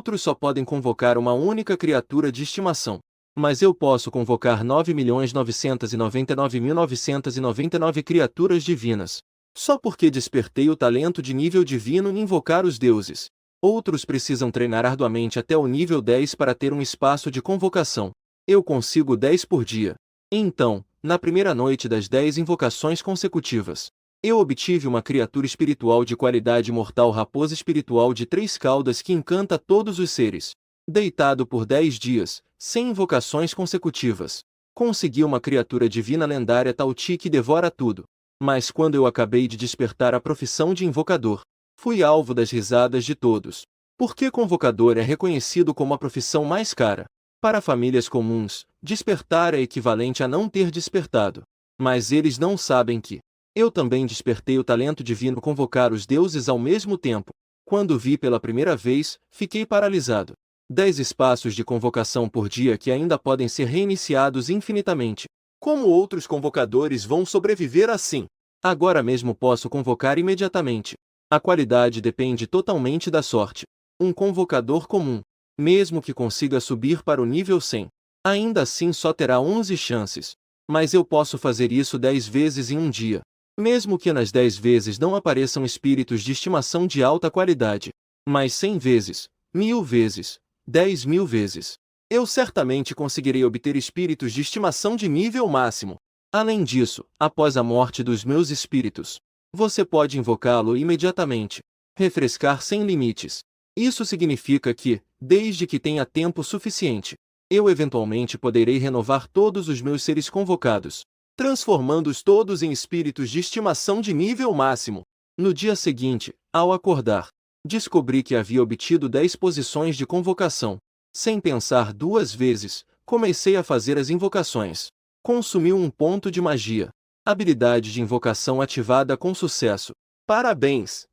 Outros só podem convocar uma única criatura de estimação. Mas eu posso convocar 9.999.999 criaturas divinas. Só porque despertei o talento de nível divino em invocar os deuses. Outros precisam treinar arduamente até o nível 10 para ter um espaço de convocação. Eu consigo 10 por dia. Então, na primeira noite das 10 invocações consecutivas, eu obtive uma criatura espiritual de qualidade mortal, raposa espiritual de 3 caudas que encanta todos os seres. Deitado por 10 dias, sem invocações consecutivas, consegui uma criatura divina lendária Tauti que devora tudo. Mas quando eu acabei de despertar a profissão de invocador, fui alvo das risadas de todos. Porque convocador é reconhecido como a profissão mais cara. Para famílias comuns, despertar é equivalente a não ter despertado. Mas eles não sabem que eu também despertei o talento divino convocar os deuses ao mesmo tempo. Quando vi pela primeira vez, fiquei paralisado. 10 espaços de convocação por dia que ainda podem ser reiniciados infinitamente. Como outros convocadores vão sobreviver assim? Agora mesmo posso convocar imediatamente. A qualidade depende totalmente da sorte. Um convocador comum, mesmo que consiga subir para o nível 100, ainda assim só terá 11 chances. Mas eu posso fazer isso 10 vezes em um dia. Mesmo que nas 10 vezes não apareçam espíritos de estimação de alta qualidade. Mas 100 vezes, 1000 vezes, 10.000 vezes, eu certamente conseguirei obter espíritos de estimação de nível máximo. Além disso, após a morte dos meus espíritos, você pode invocá-lo imediatamente. Refrescar sem limites. Isso significa que, desde que tenha tempo suficiente, eu eventualmente poderei renovar todos os meus seres convocados, transformando-os todos em espíritos de estimação de nível máximo. No dia seguinte, ao acordar, descobri que havia obtido 10 posições de convocação. Sem pensar duas vezes, comecei a fazer as invocações. Consumiu um ponto de magia. Habilidade de invocação ativada com sucesso. Parabéns!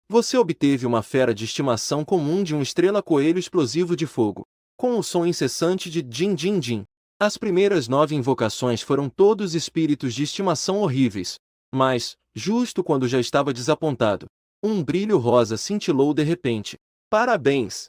Você obteve uma fera de estimação comum de um estrela-coelho explosivo de fogo, com o som incessante de din-din-din. As primeiras 9 invocações foram todos espíritos de estimação horríveis. Mas, justo quando já estava desapontado, um brilho rosa cintilou de repente. Parabéns!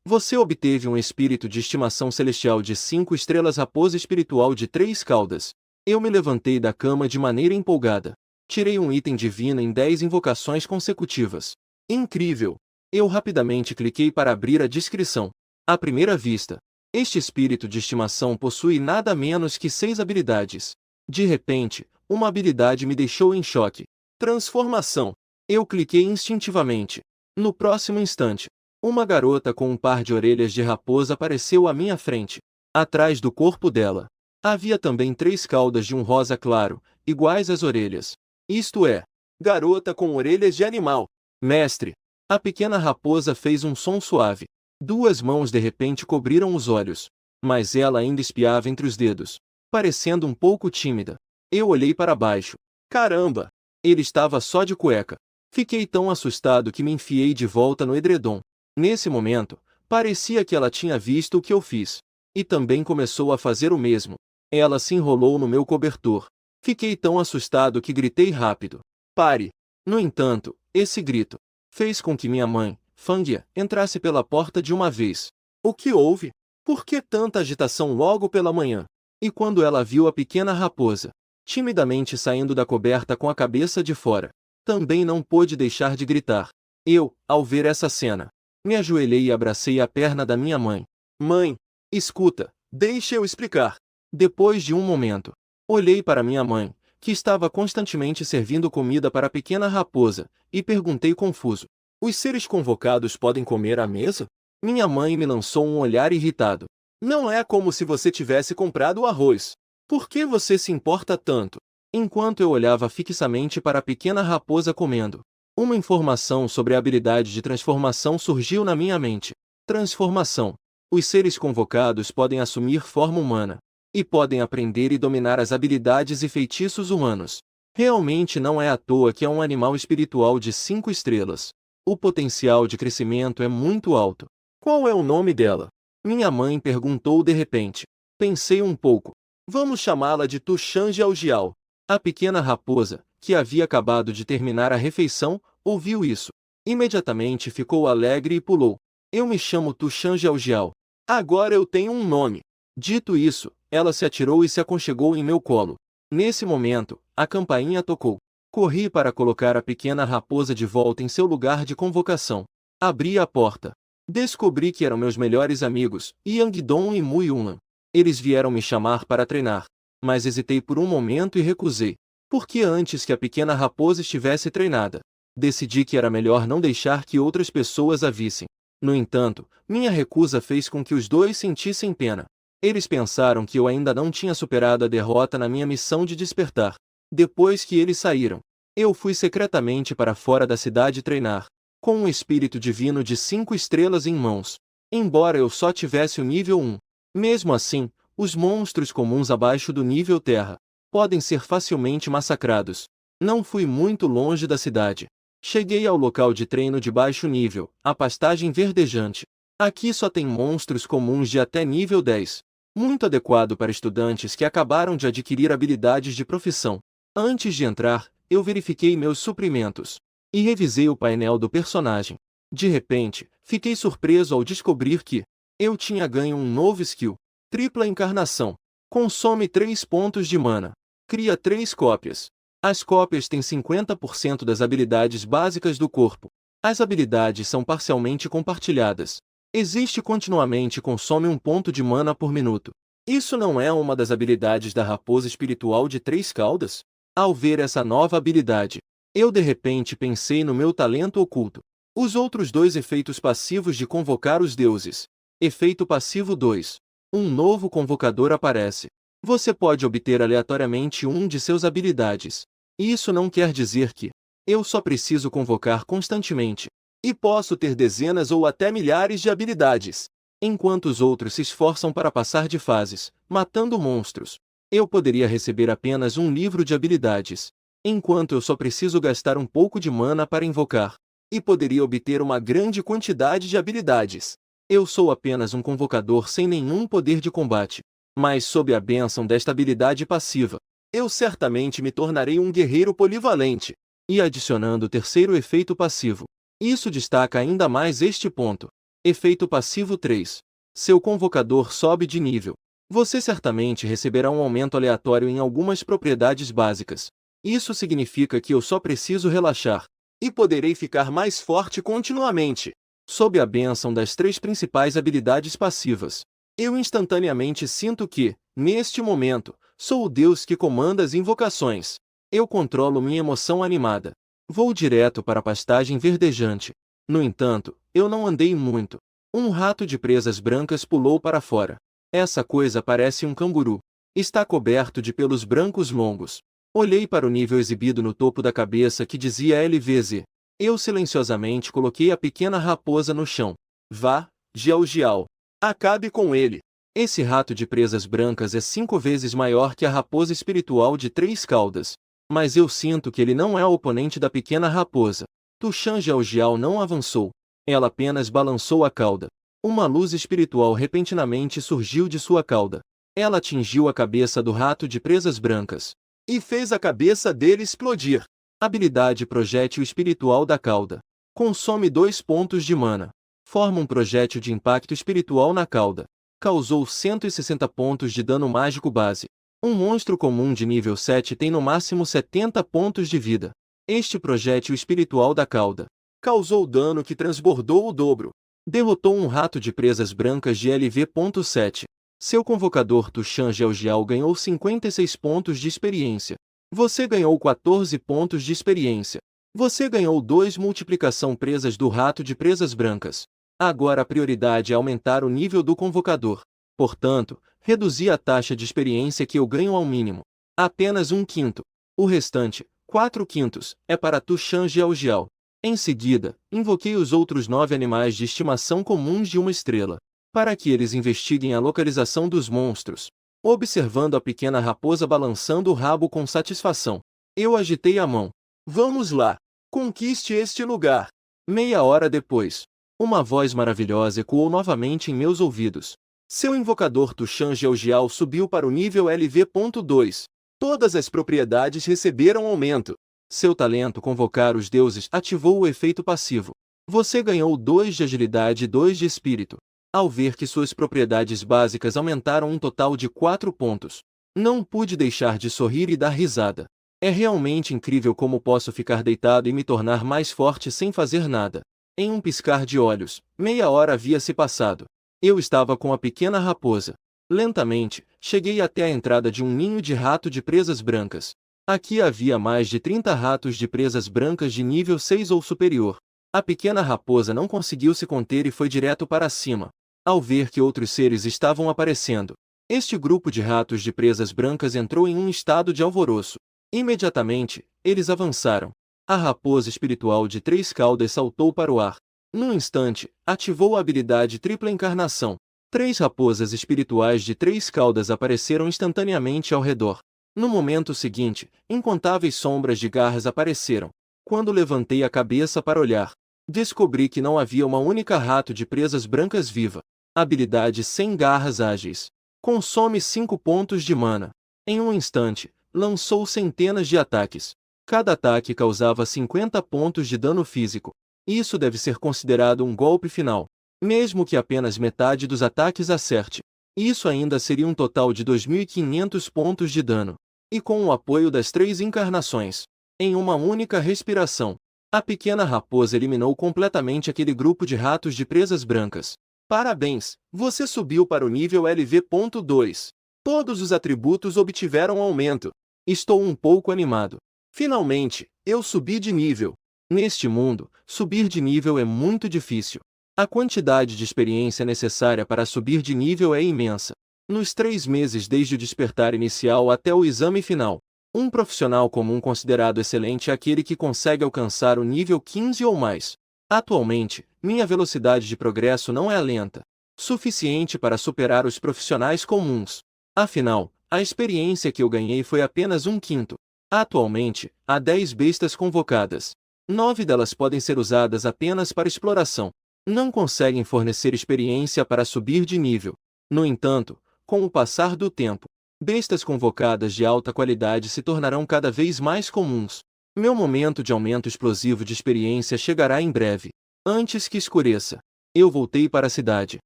Você obteve um espírito de estimação celestial de 5 estrelas, raposa espiritual de 3 caudas. Eu me levantei da cama de maneira empolgada. Tirei um item divino em 10 invocações consecutivas. Incrível! Eu rapidamente cliquei para abrir a descrição. À primeira vista, este espírito de estimação possui nada menos que 6 habilidades. De repente, uma habilidade me deixou em choque. Transformação. Eu cliquei instintivamente. No próximo instante, uma garota com um par de orelhas de raposa apareceu à minha frente. Atrás do corpo dela, havia também 3 caudas de um rosa claro, iguais às orelhas. Isto é, garota com orelhas de animal. Mestre! A pequena raposa fez um som suave. 2 mãos de repente cobriram os olhos. Mas ela ainda espiava entre os dedos, parecendo um pouco tímida. Eu olhei para baixo. Caramba! Ele estava só de cueca. Fiquei tão assustado que me enfiei de volta no edredom. Nesse momento, parecia que ela tinha visto o que eu fiz. E também começou a fazer o mesmo. Ela se enrolou no meu cobertor. Fiquei tão assustado que gritei rápido. Pare! No entanto, esse grito fez com que minha mãe, Fangia, entrasse pela porta de uma vez. O que houve? Por que tanta agitação logo pela manhã? E quando ela viu a pequena raposa, timidamente saindo da coberta com a cabeça de fora, também não pôde deixar de gritar. Eu, ao ver essa cena, me ajoelhei e abracei a perna da minha mãe. Mãe, escuta, deixe eu explicar. Depois de um momento, olhei para minha mãe, que estava constantemente servindo comida para a pequena raposa, e perguntei confuso. Os seres convocados podem comer à mesa? Minha mãe me lançou um olhar irritado. Não é como se você tivesse comprado o arroz. Por que você se importa tanto? Enquanto eu olhava fixamente para a pequena raposa comendo, uma informação sobre a habilidade de transformação surgiu na minha mente. Transformação. Os seres convocados podem assumir forma humana, e podem aprender e dominar as habilidades e feitiços humanos. Realmente não é à toa que é um animal espiritual de 5 estrelas. O potencial de crescimento é muito alto. Qual é o nome dela? Minha mãe perguntou de repente. Pensei um pouco. Vamos chamá-la de Tuxan Jiao. A pequena raposa, que havia acabado de terminar a refeição, ouviu isso. Imediatamente ficou alegre e pulou. Eu me chamo Tushan Gelgial. Agora eu tenho um nome. Dito isso, ela se atirou e se aconchegou em meu colo. Nesse momento, a campainha tocou. Corri para colocar a pequena raposa de volta em seu lugar de convocação. Abri a porta. Descobri que eram meus melhores amigos, Yangdong e Mu Yunlan. Eles vieram me chamar para treinar, mas hesitei por um momento e recusei. Porque antes que a pequena raposa estivesse treinada, decidi que era melhor não deixar que outras pessoas a vissem. No entanto, minha recusa fez com que os dois sentissem pena. Eles pensaram que eu ainda não tinha superado a derrota na minha missão de despertar. Depois que eles saíram, eu fui secretamente para fora da cidade treinar, com um espírito divino de 5 estrelas em mãos. Embora eu só tivesse o nível 1. Mesmo assim, os monstros comuns abaixo do nível terra podem ser facilmente massacrados. Não fui muito longe da cidade. Cheguei ao local de treino de baixo nível, a pastagem verdejante. Aqui só tem monstros comuns de até nível 10. Muito adequado para estudantes que acabaram de adquirir habilidades de profissão. Antes de entrar, eu verifiquei meus suprimentos e revisei o painel do personagem. De repente, fiquei surpreso ao descobrir que eu tinha ganho um novo skill. Tripla encarnação. Consome 3 pontos de mana. Cria 3 cópias. As cópias têm 50% das habilidades básicas do corpo. As habilidades são parcialmente compartilhadas. Existe continuamente e consome 1 ponto de mana por minuto. Isso não é uma das habilidades da raposa espiritual de 3 caudas? Ao ver essa nova habilidade, eu de repente pensei no meu talento oculto. Os outros 2 efeitos passivos de convocar os deuses. Efeito passivo 2. Um novo convocador aparece. Você pode obter aleatoriamente um de seus habilidades. Isso não quer dizer que eu só preciso convocar constantemente. E posso ter dezenas ou até milhares de habilidades. Enquanto os outros se esforçam para passar de fases, matando monstros, eu poderia receber apenas um livro de habilidades. Enquanto eu só preciso gastar um pouco de mana para invocar. E poderia obter uma grande quantidade de habilidades. Eu sou apenas um convocador sem nenhum poder de combate. Mas sob a bênção desta habilidade passiva, eu certamente me tornarei um guerreiro polivalente. E adicionando o terceiro efeito passivo, isso destaca ainda mais este ponto. Efeito passivo 3. Seu convocador sobe de nível. Você certamente receberá um aumento aleatório em algumas propriedades básicas. Isso significa que eu só preciso relaxar. E poderei ficar mais forte continuamente. Sob a bênção das 3 principais habilidades passivas, eu instantaneamente sinto que, neste momento, sou o Deus que comanda as invocações. Eu controlo minha emoção animada. Vou direto para a pastagem verdejante. No entanto, eu não andei muito. Um rato de presas brancas pulou para fora. Essa coisa parece um canguru. Está coberto de pelos brancos longos. Olhei para o nível exibido no topo da cabeça que dizia LVZ. Eu silenciosamente coloquei a pequena raposa no chão. Vá, Gelgial. Acabe com ele. Esse rato de presas brancas é 5 vezes maior que a raposa espiritual de 3 caudas. Mas eu sinto que ele não é o oponente da pequena raposa. Tushan Gelgial não avançou. Ela apenas balançou a cauda. Uma luz espiritual repentinamente surgiu de sua cauda. Ela atingiu a cabeça do rato de presas brancas e fez a cabeça dele explodir. Habilidade projétil espiritual da cauda. Consome 2 pontos de mana. Forma um projétil de impacto espiritual na cauda. Causou 160 pontos de dano mágico base. Um monstro comum de nível 7 tem no máximo 70 pontos de vida. Este projétil espiritual da cauda causou dano que transbordou o dobro. Derrotou um rato de presas brancas de LV.7. Seu convocador Tushan Gelgial ganhou 56 pontos de experiência. Você ganhou 14 pontos de experiência. Você ganhou 2 multiplicação presas do rato de presas brancas. Agora a prioridade é aumentar o nível do convocador. Portanto, reduzi a taxa de experiência que eu ganho ao mínimo. Apenas 1/5. O restante, 4/5, é para Tushan Gelgial. Em seguida, invoquei os outros 9 animais de estimação comuns de 1 estrela, para que eles investiguem a localização dos monstros. Observando a pequena raposa balançando o rabo com satisfação, eu agitei a mão. Vamos lá! Conquiste este lugar! Meia hora depois, uma voz maravilhosa ecoou novamente em meus ouvidos. Seu invocador Tushan Gelgial subiu para o nível LV.2. Todas as propriedades receberam aumento. Seu talento convocar os deuses ativou o efeito passivo. Você ganhou 2 de agilidade e 2 de espírito. Ao ver que suas propriedades básicas aumentaram um total de 4 pontos, não pude deixar de sorrir e dar risada. É realmente incrível como posso ficar deitado e me tornar mais forte sem fazer nada. Em um piscar de olhos, meia hora havia se passado. Eu estava com a pequena raposa. Lentamente, cheguei até a entrada de um ninho de rato de presas brancas. Aqui havia mais de 30 ratos de presas brancas de nível 6 ou superior. A pequena raposa não conseguiu se conter e foi direto para cima. Ao ver que outros seres estavam aparecendo, este grupo de ratos de presas brancas entrou em um estado de alvoroço. Imediatamente, eles avançaram. A raposa espiritual de 3 caudas saltou para o ar. Num instante, ativou a habilidade Tripla Encarnação. 3 raposas espirituais de 3 caudas apareceram instantaneamente ao redor. No momento seguinte, incontáveis sombras de garras apareceram. Quando levantei a cabeça para olhar, descobri que não havia uma única rato de presas brancas viva. Habilidade 100 garras ágeis. Consome 5 pontos de mana. Em um instante, lançou centenas de ataques. Cada ataque causava 50 pontos de dano físico. Isso deve ser considerado um golpe final. Mesmo que apenas metade dos ataques acerte, isso ainda seria um total de 2.500 pontos de dano. E com o apoio das 3 encarnações, em uma única respiração, a pequena raposa eliminou completamente aquele grupo de ratos de presas brancas. Parabéns, você subiu para o nível LV.2. Todos os atributos obtiveram aumento. Estou um pouco animado. Finalmente, eu subi de nível. Neste mundo, subir de nível é muito difícil. A quantidade de experiência necessária para subir de nível é imensa. Nos 3 meses desde o despertar inicial até o exame final, um profissional comum considerado excelente é aquele que consegue alcançar o nível 15 ou mais. Atualmente, minha velocidade de progresso não é lenta, suficiente para superar os profissionais comuns. Afinal, a experiência que eu ganhei foi apenas 1/5. Atualmente, há 10 bestas convocadas. 9 delas podem ser usadas apenas para exploração. Não conseguem fornecer experiência para subir de nível. No entanto, com o passar do tempo, bestas convocadas de alta qualidade se tornarão cada vez mais comuns. Meu momento de aumento explosivo de experiência chegará em breve. Antes que escureça, eu voltei para a cidade.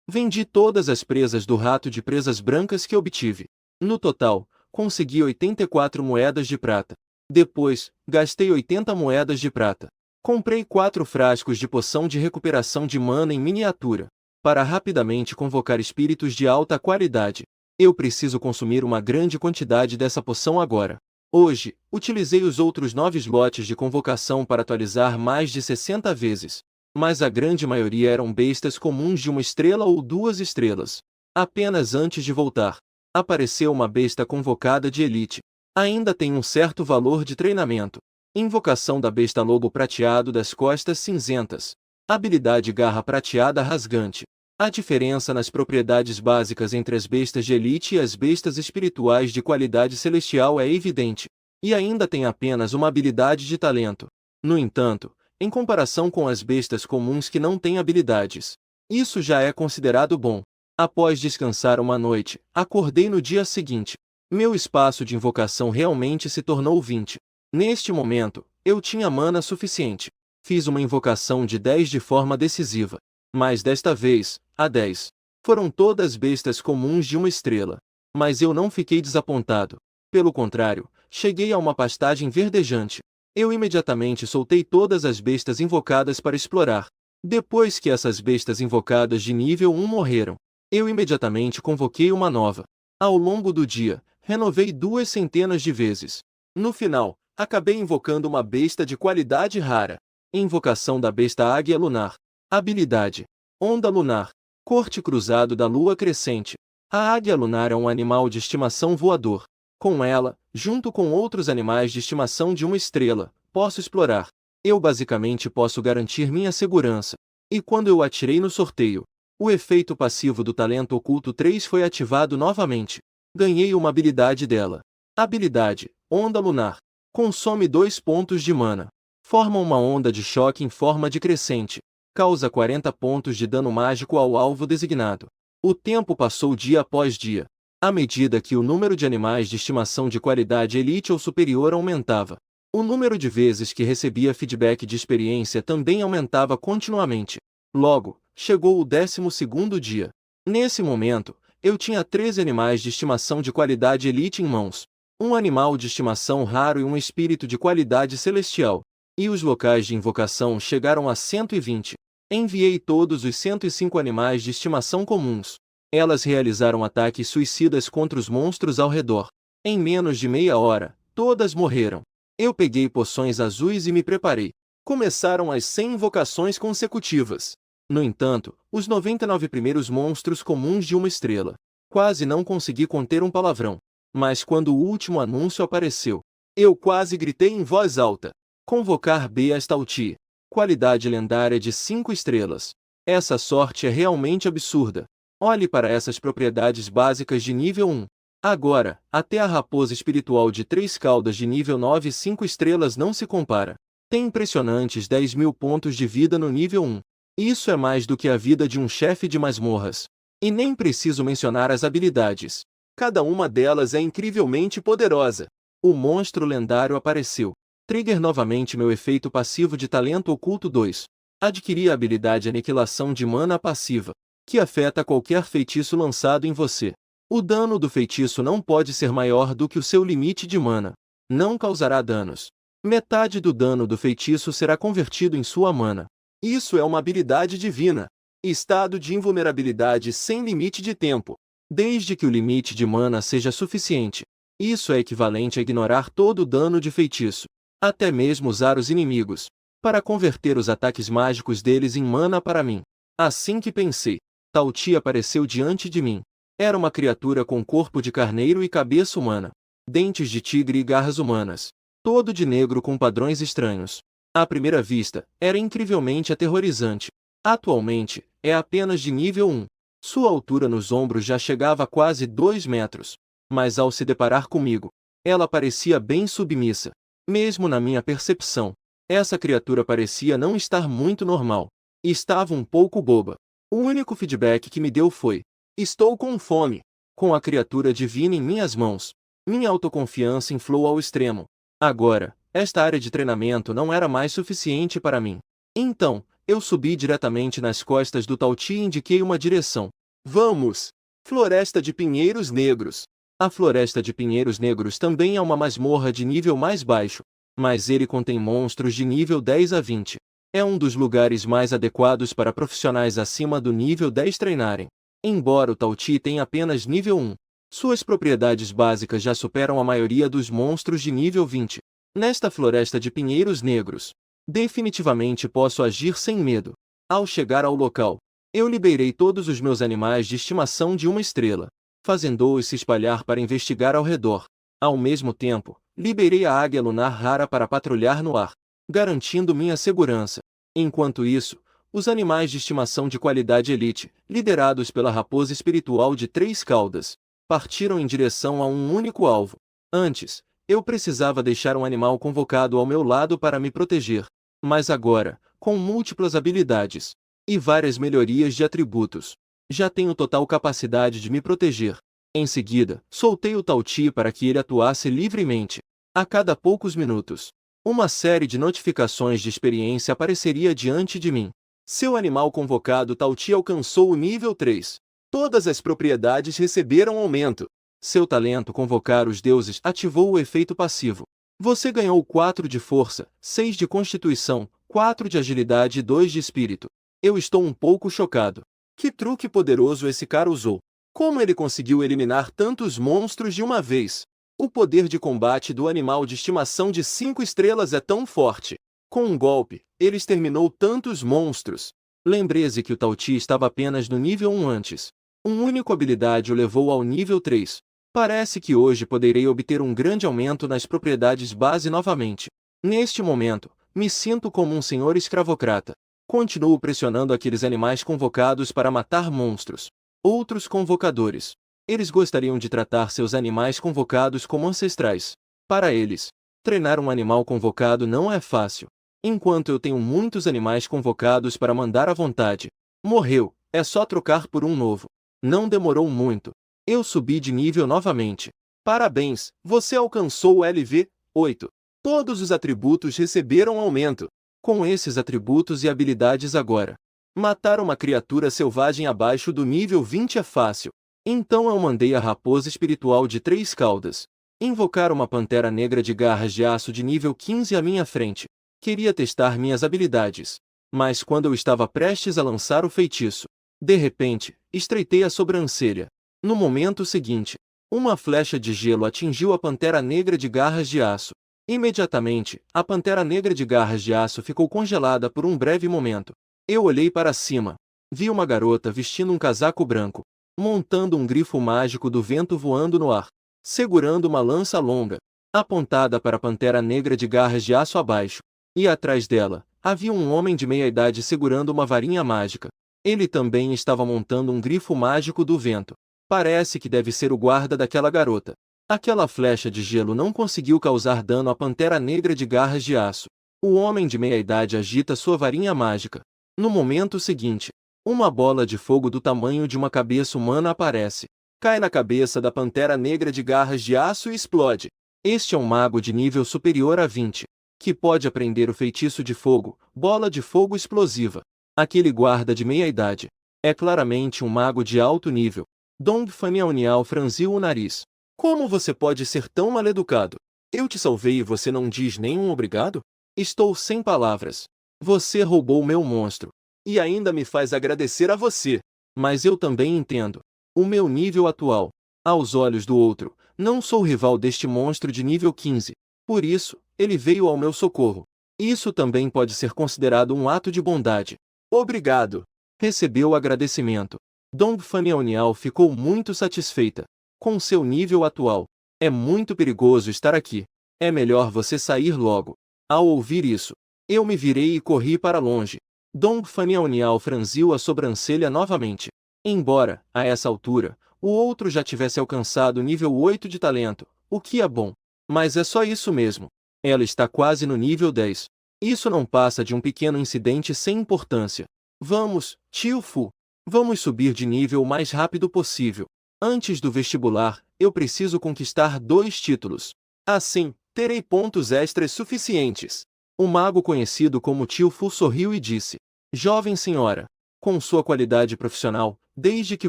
Vendi todas as presas do rato de presas brancas que obtive. No total, consegui 84 moedas de prata. Depois, gastei 80 moedas de prata. Comprei 4 frascos de poção de recuperação de mana em miniatura, para rapidamente convocar espíritos de alta qualidade. Eu preciso consumir uma grande quantidade dessa poção agora. Hoje, utilizei os outros 9 slots de convocação para atualizar mais de 60 vezes. Mas a grande maioria eram bestas comuns de 1 estrela ou 2 estrelas. Apenas antes de voltar, apareceu uma besta convocada de elite. Ainda tem um certo valor de treinamento. Invocação da besta lobo prateado das costas cinzentas. Habilidade garra prateada rasgante. A diferença nas propriedades básicas entre as bestas de elite e as bestas espirituais de qualidade celestial é evidente. E ainda tem apenas uma habilidade de talento. No entanto, em comparação com as bestas comuns que não têm habilidades, isso já é considerado bom. Após descansar uma noite, acordei no dia seguinte. Meu espaço de invocação realmente se tornou 20. Neste momento, eu tinha mana suficiente. Fiz uma invocação de 10 de forma decisiva. Mas desta vez, a 10. Foram todas bestas comuns de 1 estrela. Mas eu não fiquei desapontado. Pelo contrário, cheguei a uma pastagem verdejante. Eu imediatamente soltei todas as bestas invocadas para explorar. Depois que essas bestas invocadas de nível 1 morreram, eu imediatamente convoquei uma nova. Ao longo do dia, renovei 2 centenas de vezes. No final, acabei invocando uma besta de qualidade rara. Invocação da besta Águia Lunar. Habilidade: Onda Lunar. Corte cruzado da lua crescente. A águia lunar é um animal de estimação voador. Com ela, junto com outros animais de estimação de 1 estrela, posso explorar. Eu basicamente posso garantir minha segurança. E quando eu atirei no sorteio, o efeito passivo do talento oculto 3 foi ativado novamente. Ganhei uma habilidade dela. Habilidade: Onda Lunar. Consome 2 pontos de mana. Forma uma onda de choque em forma de crescente. Causa 40 pontos de dano mágico ao alvo designado. O tempo passou dia após dia. À medida que o número de animais de estimação de qualidade elite ou superior aumentava, O número de vezes que recebia feedback de experiência também aumentava continuamente. Logo, chegou o 12º dia. Nesse momento, eu tinha 13 animais de estimação de qualidade elite em mãos. Um animal de estimação raro e um espírito de qualidade celestial. E os locais de invocação chegaram a 120. Enviei todos os 105 animais de estimação comuns. Elas realizaram ataques suicidas contra os monstros ao redor. Em menos de meia hora, todas morreram. Eu peguei poções azuis e me preparei. Começaram as 100 invocações consecutivas. No entanto, os 99 primeiros monstros comuns de uma estrela. Quase não consegui conter um palavrão. Mas quando o último anúncio apareceu, eu quase gritei em voz alta. Convocar Beas Tauti. Qualidade lendária de 5 estrelas. Essa sorte é realmente absurda. Olhe para essas propriedades básicas de nível 1. Agora, até a raposa espiritual de 3 caudas de nível 9 e 5 estrelas não se compara. Tem impressionantes 10.000 pontos de vida no nível 1. Isso é mais do que a vida de um chefe de masmorras. E nem preciso mencionar as habilidades. Cada uma delas é incrivelmente poderosa. O monstro lendário apareceu. Trigger novamente meu efeito passivo de talento oculto 2. Adquiri a habilidade Aniquilação de Mana passiva, que afeta qualquer feitiço lançado em você. O dano do feitiço não pode ser maior do que o seu limite de mana. Não causará danos. Metade do dano do feitiço será convertido em sua mana. Isso é uma habilidade divina. Estado de invulnerabilidade sem limite de tempo. Desde que o limite de mana seja suficiente. Isso é equivalente a ignorar todo o dano de feitiço. Até mesmo usar os inimigos. Para converter os ataques mágicos deles em mana para mim. Assim que pensei, Tauti apareceu diante de mim. Era uma criatura com corpo de carneiro e cabeça humana. Dentes de tigre e garras humanas. Todo de negro com padrões estranhos. À primeira vista, era incrivelmente aterrorizante. Atualmente, é apenas de nível 1. Sua altura nos ombros já chegava a quase 2 metros. Mas ao se deparar comigo, ela parecia bem submissa. Mesmo na minha percepção, essa criatura parecia não estar muito normal. Estava um pouco boba. O único feedback que me deu foi: estou com fome. Com a criatura divina em minhas mãos, minha autoconfiança inflou ao extremo. Agora, esta área de treinamento não era mais suficiente para mim. Então, eu subi diretamente nas costas do Tauti e indiquei uma direção. Vamos! Floresta de Pinheiros Negros. A Floresta de Pinheiros Negros também é uma masmorra de nível mais baixo, mas ele contém monstros de nível 10 a 20. É um dos lugares mais adequados para profissionais acima do nível 10 treinarem. Embora o Tauti tenha apenas nível 1, suas propriedades básicas já superam a maioria dos monstros de nível 20. Nesta Floresta de Pinheiros Negros, definitivamente posso agir sem medo. Ao chegar ao local, eu liberei todos os meus animais de estimação de uma estrela, fazendo-os se espalhar para investigar ao redor. Ao mesmo tempo, liberei a águia lunar rara para patrulhar no ar, garantindo minha segurança. Enquanto isso, os animais de estimação de qualidade elite, liderados pela raposa espiritual de 3 caudas, partiram em direção a um único alvo. Antes, eu precisava deixar um animal convocado ao meu lado para me proteger. Mas agora, com múltiplas habilidades e várias melhorias de atributos, já tenho total capacidade de me proteger. Em seguida, soltei o Tauti para que ele atuasse livremente. A cada poucos minutos, uma série de notificações de experiência apareceria diante de mim. Seu animal convocado Tauti alcançou o nível 3. Todas as propriedades receberam aumento. Seu talento Convocar os Deuses ativou o efeito passivo. Você ganhou 4 de força, 6 de constituição, 4 de agilidade e 2 de espírito. Eu estou um pouco chocado. Que truque poderoso esse cara usou. Como ele conseguiu eliminar tantos monstros de uma vez? O poder de combate do animal de estimação de 5 estrelas é tão forte. Com um golpe, ele exterminou tantos monstros. Lembre-se que o Tauti estava apenas no nível 1 antes. Um único habilidade o levou ao nível 3. Parece que hoje poderei obter um grande aumento nas propriedades base novamente. Neste momento, me sinto como um senhor escravocrata. Continuo pressionando aqueles animais convocados para matar monstros. Outros convocadores. Eles gostariam de tratar seus animais convocados como ancestrais. Para eles, treinar um animal convocado não é fácil. Enquanto eu tenho muitos animais convocados para mandar à vontade. Morreu, é só trocar por um novo. Não demorou muito. Eu subi de nível novamente. Parabéns, você alcançou o LV 8. Todos os atributos receberam aumento. Com esses atributos e habilidades agora, matar uma criatura selvagem abaixo do nível 20 é fácil. Então eu mandei a raposa espiritual de 3 caudas invocar uma pantera negra de garras de aço de nível 15 à minha frente. Queria testar minhas habilidades. Mas quando eu estava prestes a lançar o feitiço, de repente, estreitei a sobrancelha. No momento seguinte, uma flecha de gelo atingiu a pantera negra de garras de aço. Imediatamente, a pantera negra de garras de aço ficou congelada por um breve momento. Eu olhei para cima. Vi uma garota vestindo um casaco branco, montando um grifo mágico do vento voando no ar, segurando uma lança longa, apontada para a pantera negra de garras de aço abaixo. E atrás dela, havia um homem de meia-idade segurando uma varinha mágica. Ele também estava montando um grifo mágico do vento. Parece que deve ser o guarda daquela garota. Aquela flecha de gelo não conseguiu causar dano à pantera negra de garras de aço. O homem de meia-idade agita sua varinha mágica. No momento seguinte, uma bola de fogo do tamanho de uma cabeça humana aparece. Cai na cabeça da pantera negra de garras de aço e explode. Este é um mago de nível superior a 20, que pode aprender o feitiço de fogo, bola de fogo explosiva. Aquele guarda de meia-idade é claramente um mago de alto nível. Dong Faniaoniao franziu o nariz. Como você pode ser tão mal-educado? Eu te salvei e você não diz nenhum obrigado? Estou sem palavras. Você roubou meu monstro. E ainda me faz agradecer a você. Mas eu também entendo o meu nível atual. Aos olhos do outro, não sou rival deste monstro de nível 15. Por isso, ele veio ao meu socorro. Isso também pode ser considerado um ato de bondade. Obrigado. Recebeu o agradecimento. Dong Faniaoniao ficou muito satisfeita com seu nível atual. É muito perigoso estar aqui. É melhor você sair logo. Ao ouvir isso, eu me virei e corri para longe. Dong Faniaoniao franziu a sobrancelha novamente. Embora, a essa altura, o outro já tivesse alcançado o nível 8 de talento, o que é bom. Mas é só isso mesmo. Ela está quase no nível 10. Isso não passa de um pequeno incidente sem importância. Vamos, tio Fu. Vamos subir de nível o mais rápido possível. Antes do vestibular, eu preciso conquistar 2 títulos. Assim, terei pontos extras suficientes. O mago conhecido como Tio Fu sorriu e disse: Jovem senhora, com sua qualidade profissional, desde que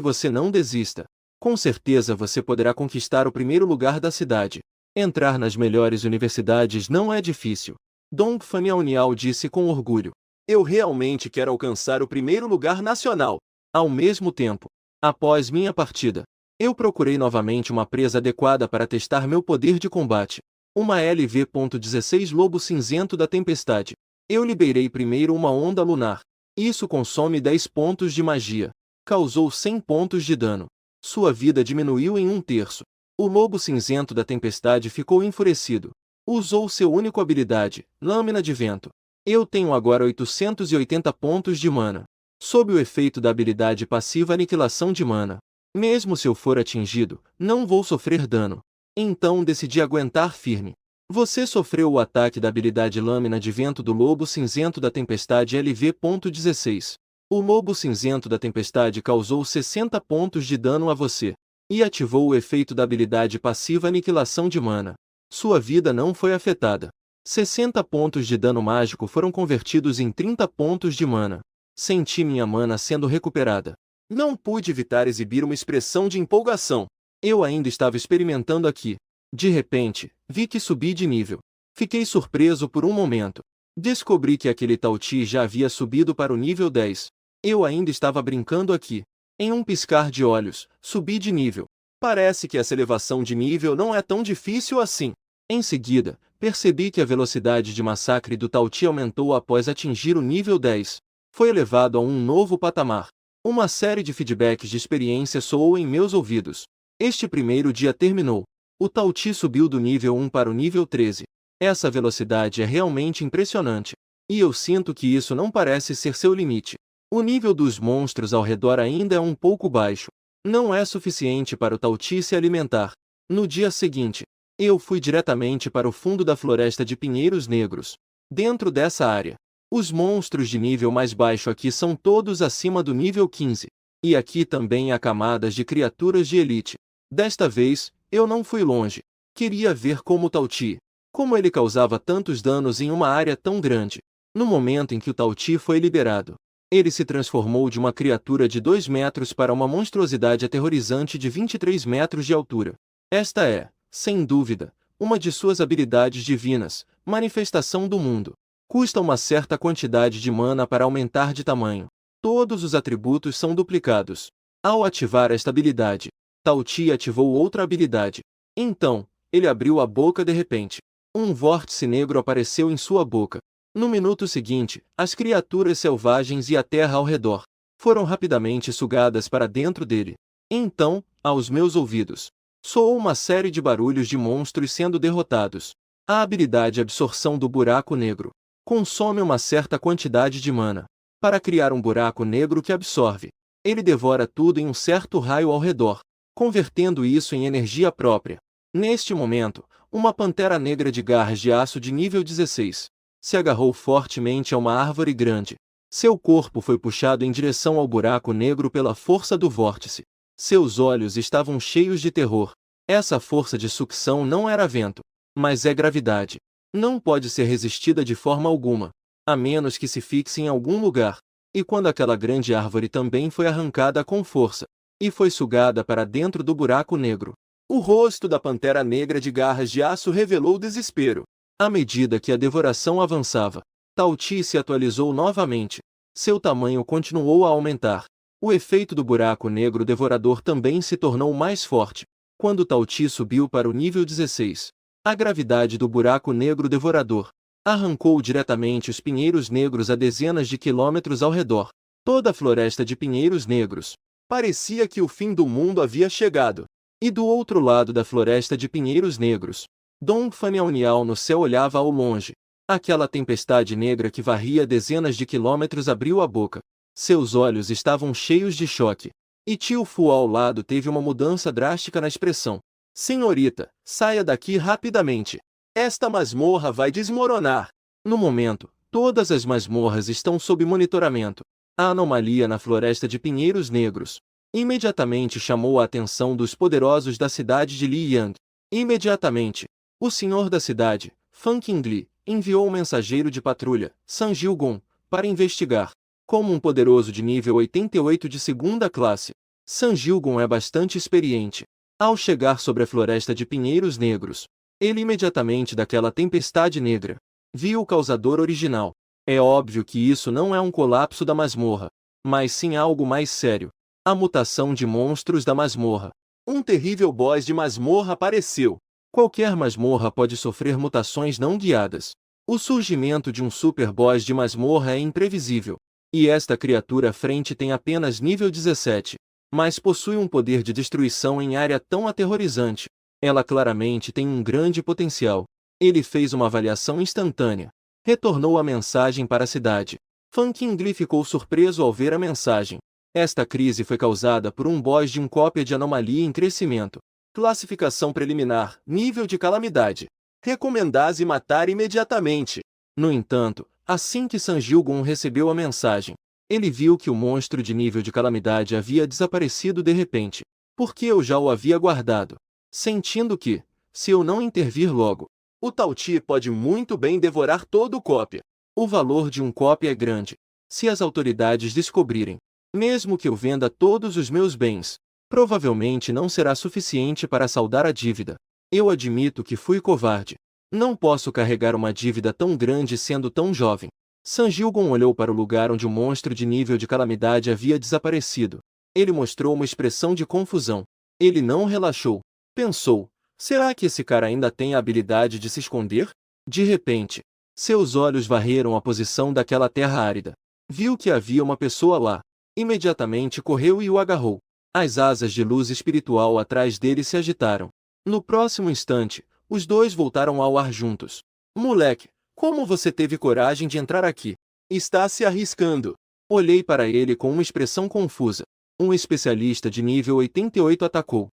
você não desista, com certeza você poderá conquistar o primeiro lugar da cidade. Entrar nas melhores universidades não é difícil. Dong Faniaoniao disse com orgulho. Eu realmente quero alcançar o primeiro lugar nacional. Ao mesmo tempo, após minha partida, eu procurei novamente uma presa adequada para testar meu poder de combate. Uma LV.16 Lobo Cinzento da Tempestade. Eu liberei primeiro uma onda lunar. Isso consome 10 pontos de magia. Causou 100 pontos de dano. Sua vida diminuiu em 1/3. O Lobo Cinzento da Tempestade ficou enfurecido. Usou seu único habilidade, Lâmina de Vento. Eu tenho agora 880 pontos de mana. Sob o efeito da habilidade passiva Aniquilação de Mana, mesmo se eu for atingido, não vou sofrer dano. Então decidi aguentar firme. Você sofreu o ataque da habilidade Lâmina de Vento do Lobo Cinzento da Tempestade LV.16. O Lobo Cinzento da Tempestade causou 60 pontos de dano a você, e ativou o efeito da habilidade passiva Aniquilação de Mana. Sua vida não foi afetada. 60 pontos de dano mágico foram convertidos em 30 pontos de mana. Senti minha mana sendo recuperada. Não pude evitar exibir uma expressão de empolgação. Eu ainda estava experimentando aqui. De repente, vi que subi de nível. Fiquei surpreso por um momento. Descobri que aquele Tauti já havia subido para o nível 10. Eu ainda estava brincando aqui. Em um piscar de olhos, subi de nível. Parece que essa elevação de nível não é tão difícil assim. Em seguida, percebi que a velocidade de massacre do Tauti aumentou após atingir o nível 10. Foi elevado a um novo patamar. Uma série de feedbacks de experiência soou em meus ouvidos. Este primeiro dia terminou. O Tauti subiu do nível 1 para o nível 13. Essa velocidade é realmente impressionante. E eu sinto que isso não parece ser seu limite. O nível dos monstros ao redor ainda é um pouco baixo. Não é suficiente para o Tauti se alimentar. No dia seguinte, eu fui diretamente para o fundo da floresta de pinheiros negros. Dentro dessa área, os monstros de nível mais baixo aqui são todos acima do nível 15. E aqui também há camadas de criaturas de elite. Desta vez, eu não fui longe. Queria ver como o Tauti Como ele causava tantos danos em uma área tão grande? No momento em que o Tao Ti foi liberado, ele se transformou de uma criatura de 2 metros para uma monstruosidade aterrorizante de 23 metros de altura. Esta é, sem dúvida, uma de suas habilidades divinas, manifestação do mundo. Custa uma certa quantidade de mana para aumentar de tamanho. Todos os atributos são duplicados. Ao ativar esta habilidade, Tao Ti ativou outra habilidade. Então, ele abriu a boca de repente. Um vórtice negro apareceu em sua boca. No minuto seguinte, as criaturas selvagens e a terra ao redor foram rapidamente sugadas para dentro dele. Então, aos meus ouvidos, soou uma série de barulhos de monstros sendo derrotados. A habilidade absorção do buraco negro consome uma certa quantidade de mana. Para criar um buraco negro que absorve, ele devora tudo em um certo raio ao redor, convertendo isso em energia própria. Neste momento, uma pantera negra de garras de aço de nível 16 se agarrou fortemente a uma árvore grande. Seu corpo foi puxado em direção ao buraco negro pela força do vórtice. Seus olhos estavam cheios de terror. Essa força de sucção não era vento, mas é gravidade. Não pode ser resistida de forma alguma, a menos que se fixe em algum lugar. E quando aquela grande árvore também foi arrancada com força, e foi sugada para dentro do buraco negro, o rosto da pantera negra de garras de aço revelou desespero. À medida que a devoração avançava, Tao Ti se atualizou novamente. Seu tamanho continuou a aumentar. O efeito do buraco negro devorador também se tornou mais forte. Quando Tao Ti subiu para o nível 16, a gravidade do buraco negro devorador arrancou diretamente os pinheiros negros a dezenas de quilômetros ao redor. Toda a floresta de pinheiros negros parecia que o fim do mundo havia chegado. E do outro lado da floresta de pinheiros negros, Dong Faniaoniao no céu olhava ao longe. Aquela tempestade negra que varria dezenas de quilômetros abriu a boca. Seus olhos estavam cheios de choque. E Tio Fu ao lado teve uma mudança drástica na expressão. Senhorita, saia daqui rapidamente. Esta masmorra vai desmoronar. No momento, todas as masmorras estão sob monitoramento. A anomalia na floresta de pinheiros negros imediatamente chamou a atenção dos poderosos da cidade de Liyang. Imediatamente, o senhor da cidade, Fan Qingli, enviou um mensageiro de patrulha, San Gilgong, para investigar. Como um poderoso de nível 88 de segunda classe, San Gilgong é bastante experiente. Ao chegar sobre a floresta de pinheiros negros, ele imediatamente daquela tempestade negra viu o causador original. É óbvio que isso não é um colapso da masmorra, mas sim algo mais sério. A mutação de monstros da masmorra. Um terrível boss de masmorra apareceu. Qualquer masmorra pode sofrer mutações não guiadas. O surgimento de um super boss de masmorra é imprevisível. E esta criatura à frente tem apenas nível 17, mas possui um poder de destruição em área tão aterrorizante. Ela claramente tem um grande potencial. Ele fez uma avaliação instantânea. Retornou a mensagem para a cidade. Fan Qingli ficou surpreso ao ver a mensagem. Esta crise foi causada por um boss de cópia de anomalia em crescimento. Classificação preliminar, nível de calamidade. Recomendase matar imediatamente. No entanto, assim que San Gilgong recebeu a mensagem, ele viu que o monstro de nível de calamidade havia desaparecido de repente, porque eu já o havia guardado, sentindo que, se eu não intervir logo, o Tao Ti pode muito bem devorar todo o cópia. O valor de um cópia é grande. Se as autoridades descobrirem, mesmo que eu venda todos os meus bens, provavelmente não será suficiente para saldar a dívida. Eu admito que fui covarde. Não posso carregar uma dívida tão grande sendo tão jovem. San Gilgong olhou para o lugar onde o monstro de nível de calamidade havia desaparecido. Ele mostrou uma expressão de confusão. Ele não relaxou. Pensou, será que esse cara ainda tem a habilidade de se esconder? De repente, seus olhos varreram a posição daquela terra árida. Viu que havia uma pessoa lá. Imediatamente correu e o agarrou. As asas de luz espiritual atrás dele se agitaram. No próximo instante, os dois voltaram ao ar juntos. Moleque, como você teve coragem de entrar aqui? Está se arriscando. Olhei para ele com uma expressão confusa. Um especialista de nível 88 atacou.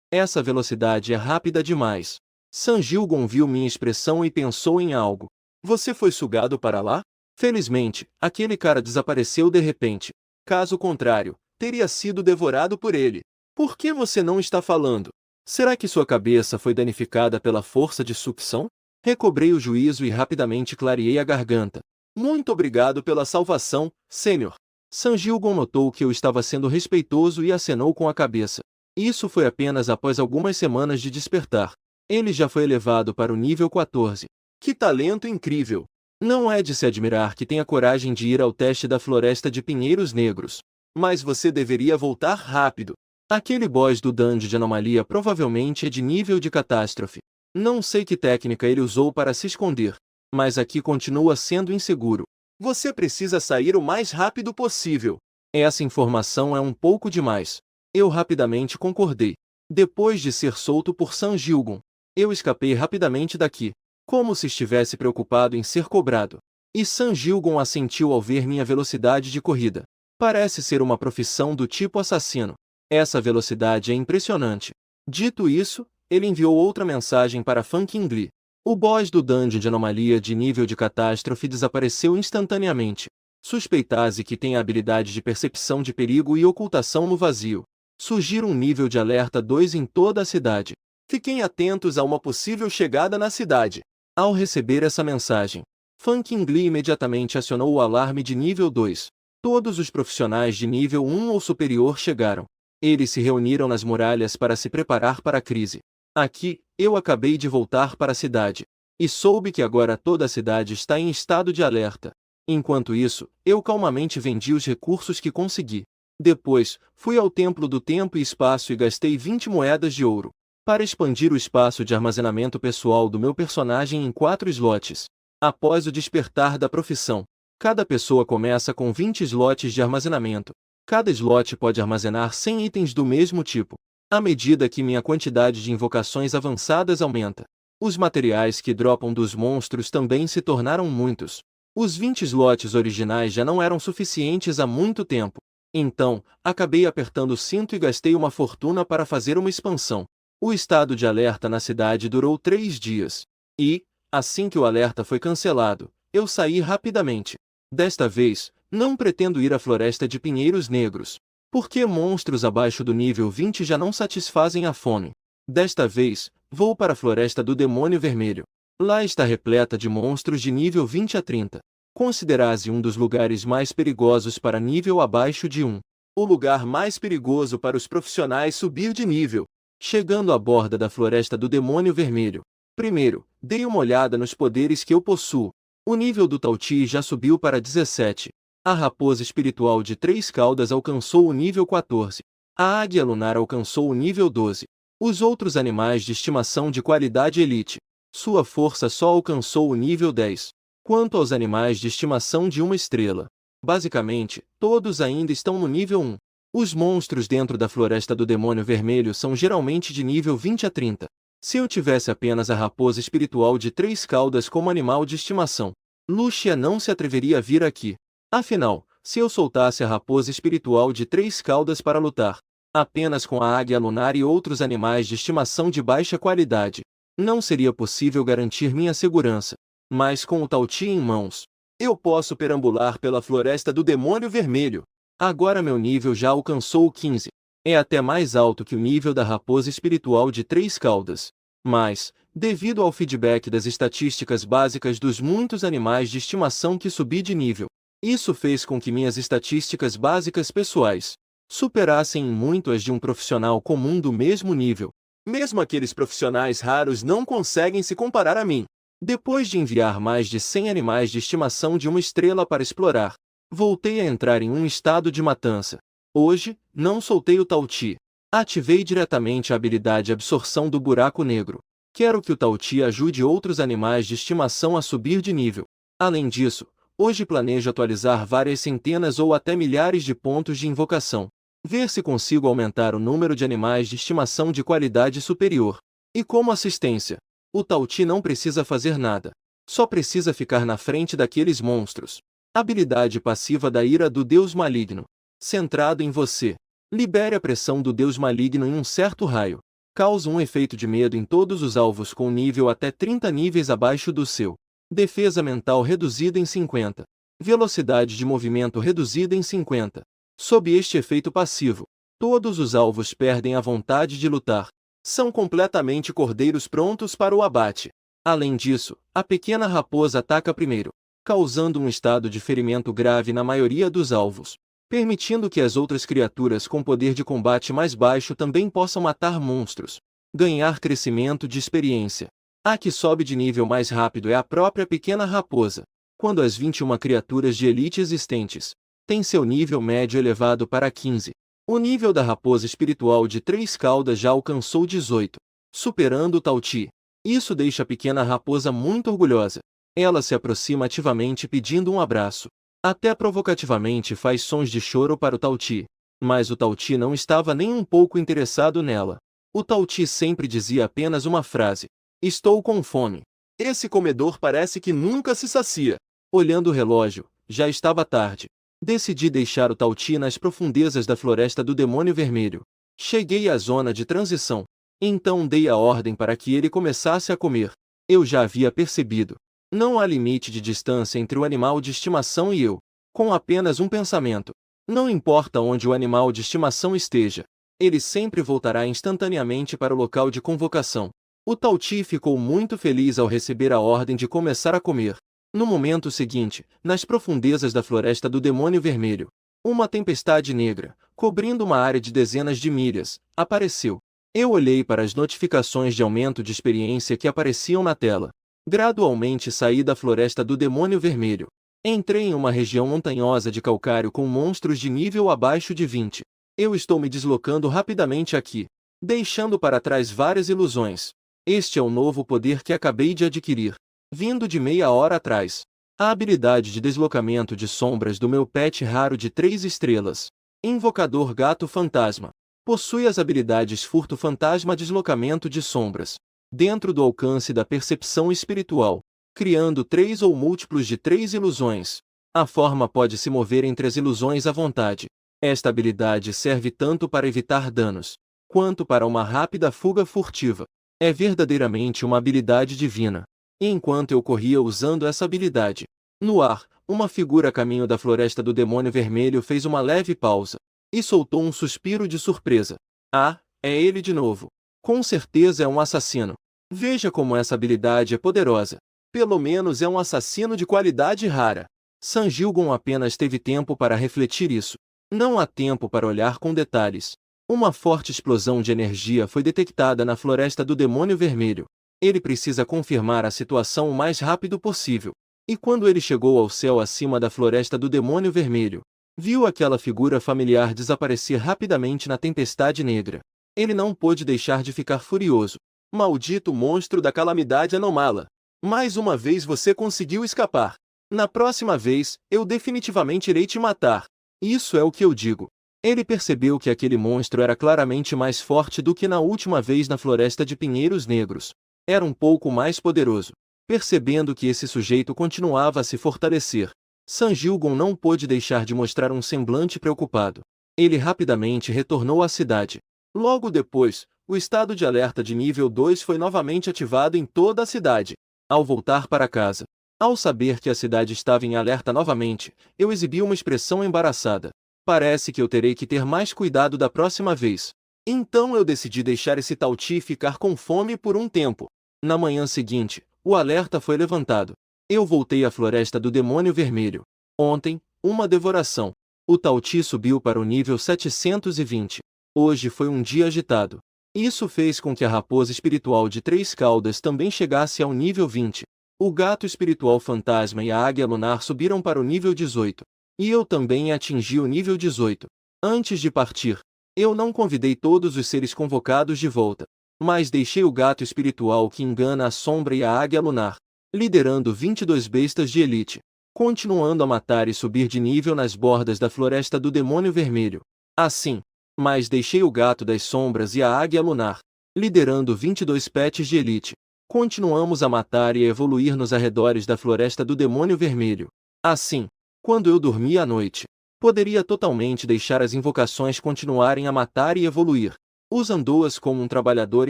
Essa velocidade é rápida demais. San Gilgong viu minha expressão e pensou em algo. Você foi sugado para lá? Felizmente, aquele cara desapareceu de repente. Caso contrário, teria sido devorado por ele. Por que você não está falando? Será que sua cabeça foi danificada pela força de sucção? Recobrei o juízo e rapidamente clareei a garganta. Muito obrigado pela salvação, Sênior. Sanjilgon notou que eu estava sendo respeitoso e acenou com a cabeça. Isso foi apenas após algumas semanas de despertar. Ele já foi elevado para o nível 14. Que talento incrível! Não é de se admirar que tenha coragem de ir ao teste da floresta de pinheiros negros. Mas você deveria voltar rápido. Aquele boss do dungeon de anomalia provavelmente é de nível de catástrofe. Não sei que técnica ele usou para se esconder, mas aqui continua sendo inseguro. Você precisa sair o mais rápido possível. Essa informação é um pouco demais. Eu rapidamente concordei. Depois de ser solto por Sanjilgon, eu escapei rapidamente daqui, como se estivesse preocupado em ser cobrado. E Sanjilgon assentiu ao ver minha velocidade de corrida. Parece ser uma profissão do tipo assassino. Essa velocidade é impressionante. Dito isso, ele enviou outra mensagem para Fan Qingli. O boss do dungeon de anomalia de nível de catástrofe desapareceu instantaneamente. Suspeitase que tem a habilidade de percepção de perigo e ocultação no vazio. Surgir um nível de alerta 2 em toda a cidade. Fiquem atentos a uma possível chegada na cidade. Ao receber essa mensagem, Fan Qingli imediatamente acionou o alarme de nível 2. Todos os profissionais de nível 1 ou superior chegaram. Eles se reuniram nas muralhas para se preparar para a crise. Aqui, eu acabei de voltar para a cidade. E soube que agora toda a cidade está em estado de alerta. Enquanto isso, eu calmamente vendi os recursos que consegui. Depois, fui ao Templo do Tempo e Espaço e gastei 20 moedas de ouro para expandir o espaço de armazenamento pessoal do meu personagem em 4 slots. Após o despertar da profissão, cada pessoa começa com 20 slots de armazenamento. Cada slot pode armazenar 100 itens do mesmo tipo. À medida que minha quantidade de invocações avançadas aumenta, os materiais que dropam dos monstros também se tornaram muitos. Os 20 slots originais já não eram suficientes há muito tempo. Então, acabei apertando o cinto e gastei uma fortuna para fazer uma expansão. O estado de alerta na cidade durou 3 dias. E, assim que o alerta foi cancelado, eu saí rapidamente. Desta vez, não pretendo ir à floresta de pinheiros negros, porque monstros abaixo do nível 20 já não satisfazem a fome. Desta vez, vou para a floresta do demônio vermelho. Lá está repleta de monstros de nível 20 a 30. Considera-se um dos lugares mais perigosos para nível abaixo de 1. O lugar mais perigoso para os profissionais subir de nível. Chegando à borda da floresta do demônio vermelho. Primeiro, dei uma olhada nos poderes que eu possuo. O nível do Tauti já subiu para 17. A raposa espiritual de 3 caudas alcançou o nível 14. A águia lunar alcançou o nível 12. Os outros animais de estimação de qualidade elite. Sua força só alcançou o nível 10. Quanto aos animais de estimação de uma estrela, basicamente, todos ainda estão no nível 1. Os monstros dentro da floresta do demônio vermelho são geralmente de nível 20 a 30. Se eu tivesse apenas a raposa espiritual de 3 caudas como animal de estimação, Lucia não se atreveria a vir aqui. Afinal, se eu soltasse a raposa espiritual de 3 caudas para lutar, apenas com a águia lunar e outros animais de estimação de baixa qualidade, não seria possível garantir minha segurança. Mas com o Tauti em mãos, eu posso perambular pela floresta do demônio vermelho. Agora meu nível já alcançou o 15. É até mais alto que o nível da raposa espiritual de 3 caudas. Mas, devido ao feedback das estatísticas básicas dos muitos animais de estimação que subi de nível, isso fez com que minhas estatísticas básicas pessoais superassem em muito as de um profissional comum do mesmo nível. Mesmo aqueles profissionais raros não conseguem se comparar a mim. Depois de enviar mais de 100 animais de estimação de uma estrela para explorar, voltei a entrar em um estado de matança. Hoje, não soltei o Tauti. Ativei diretamente a habilidade Absorção do Buraco Negro. Quero que o Tauti ajude outros animais de estimação a subir de nível. Além disso, hoje planejo atualizar várias centenas ou até milhares de pontos de invocação. Ver se consigo aumentar o número de animais de estimação de qualidade superior. E como assistência, o Tauti não precisa fazer nada. Só precisa ficar na frente daqueles monstros. Habilidade passiva da ira do Deus Maligno. Centrado em você. Libere a pressão do Deus Maligno em um certo raio. Causa um efeito de medo em todos os alvos com nível até 30 níveis abaixo do seu. Defesa mental reduzida em 50. Velocidade de movimento reduzida em 50. Sob este efeito passivo, todos os alvos perdem a vontade de lutar. São completamente cordeiros prontos para o abate. Além disso, a pequena raposa ataca primeiro, causando um estado de ferimento grave na maioria dos alvos, permitindo que as outras criaturas com poder de combate mais baixo também possam matar monstros, ganhar crescimento de experiência. A que sobe de nível mais rápido é a própria pequena raposa, quando as 21 criaturas de elite existentes têm seu nível médio elevado para 15. O nível da raposa espiritual de 3 caudas já alcançou 18, superando o Tauti. Isso deixa a pequena raposa muito orgulhosa. Ela se aproxima ativamente pedindo um abraço. Até provocativamente faz sons de choro para o Tauti. Mas o Tauti não estava nem um pouco interessado nela. O Tauti sempre dizia apenas uma frase: "Estou com fome. Esse comedor parece que nunca se sacia." Olhando o relógio, já estava tarde. Decidi deixar o Tauti nas profundezas da floresta do Demônio Vermelho. Cheguei à zona de transição. Então dei a ordem para que ele começasse a comer. Eu já havia percebido. Não há limite de distância entre o animal de estimação e eu. Com apenas um pensamento. Não importa onde o animal de estimação esteja, ele sempre voltará instantaneamente para o local de convocação. O Tauti ficou muito feliz ao receber a ordem de começar a comer. No momento seguinte, nas profundezas da floresta do Demônio Vermelho, uma tempestade negra, cobrindo uma área de dezenas de milhas, apareceu. Eu olhei para as notificações de aumento de experiência que apareciam na tela. Gradualmente saí da floresta do Demônio Vermelho. Entrei em uma região montanhosa de calcário com monstros de nível abaixo de 20. Eu estou me deslocando rapidamente aqui, deixando para trás várias ilusões. Este é o novo poder que acabei de adquirir, vindo de meia hora atrás. A habilidade de deslocamento de sombras do meu pet raro de 3 estrelas. Invocador Gato Fantasma. Possui as habilidades Furto Fantasma, Deslocamento de Sombras, dentro do alcance da percepção espiritual, criando 3 ou múltiplos de 3 ilusões. A forma pode se mover entre as ilusões à vontade. Esta habilidade serve tanto para evitar danos, quanto para uma rápida fuga furtiva. É verdadeiramente uma habilidade divina. E enquanto eu corria usando essa habilidade, no ar, uma figura a caminho da floresta do Demônio Vermelho fez uma leve pausa e soltou um suspiro de surpresa. Ah, é ele de novo. Com certeza é um assassino. Veja como essa habilidade é poderosa. Pelo menos é um assassino de qualidade rara. San Gilgon apenas teve tempo para refletir isso. Não há tempo para olhar com detalhes. Uma forte explosão de energia foi detectada na floresta do Demônio Vermelho. Ele precisa confirmar a situação o mais rápido possível. E quando ele chegou ao céu acima da floresta do Demônio Vermelho, viu aquela figura familiar desaparecer rapidamente na tempestade negra. Ele não pôde deixar de ficar furioso. Maldito monstro da calamidade anomala! Mais uma vez você conseguiu escapar. Na próxima vez, eu definitivamente irei te matar. Isso é o que eu digo. Ele percebeu que aquele monstro era claramente mais forte do que na última vez na floresta de Pinheiros Negros. Era um pouco mais poderoso. Percebendo que esse sujeito continuava a se fortalecer, San Gilgon não pôde deixar de mostrar um semblante preocupado. Ele rapidamente retornou à cidade. Logo depois, o estado de alerta de nível 2 foi novamente ativado em toda a cidade. Ao voltar para casa, ao saber que a cidade estava em alerta novamente, eu exibi uma expressão embaraçada. Parece que eu terei que ter mais cuidado da próxima vez. Então eu decidi deixar esse Tauti ficar com fome por um tempo. Na manhã seguinte, o alerta foi levantado. Eu voltei à floresta do Demônio Vermelho. Ontem, uma devoração. O Tauti subiu para o nível 720. Hoje foi um dia agitado. Isso fez com que a raposa espiritual de 3 caudas também chegasse ao nível 20. O gato espiritual fantasma e a águia lunar subiram para o nível 18. E eu também atingi o nível 18. Antes de partir, eu não convidei todos os seres convocados de volta, mas deixei o gato espiritual que engana a sombra e a águia lunar, liderando 22 bestas de elite, continuando a matar e subir de nível nas bordas da floresta do Demônio Vermelho. Assim, mas deixei o gato das sombras e a águia lunar, liderando 22 pets de elite. Continuamos a matar e a evoluir nos arredores da floresta do Demônio Vermelho. Assim, quando eu dormia à noite, poderia totalmente deixar as invocações continuarem a matar e evoluir, usando-as como um trabalhador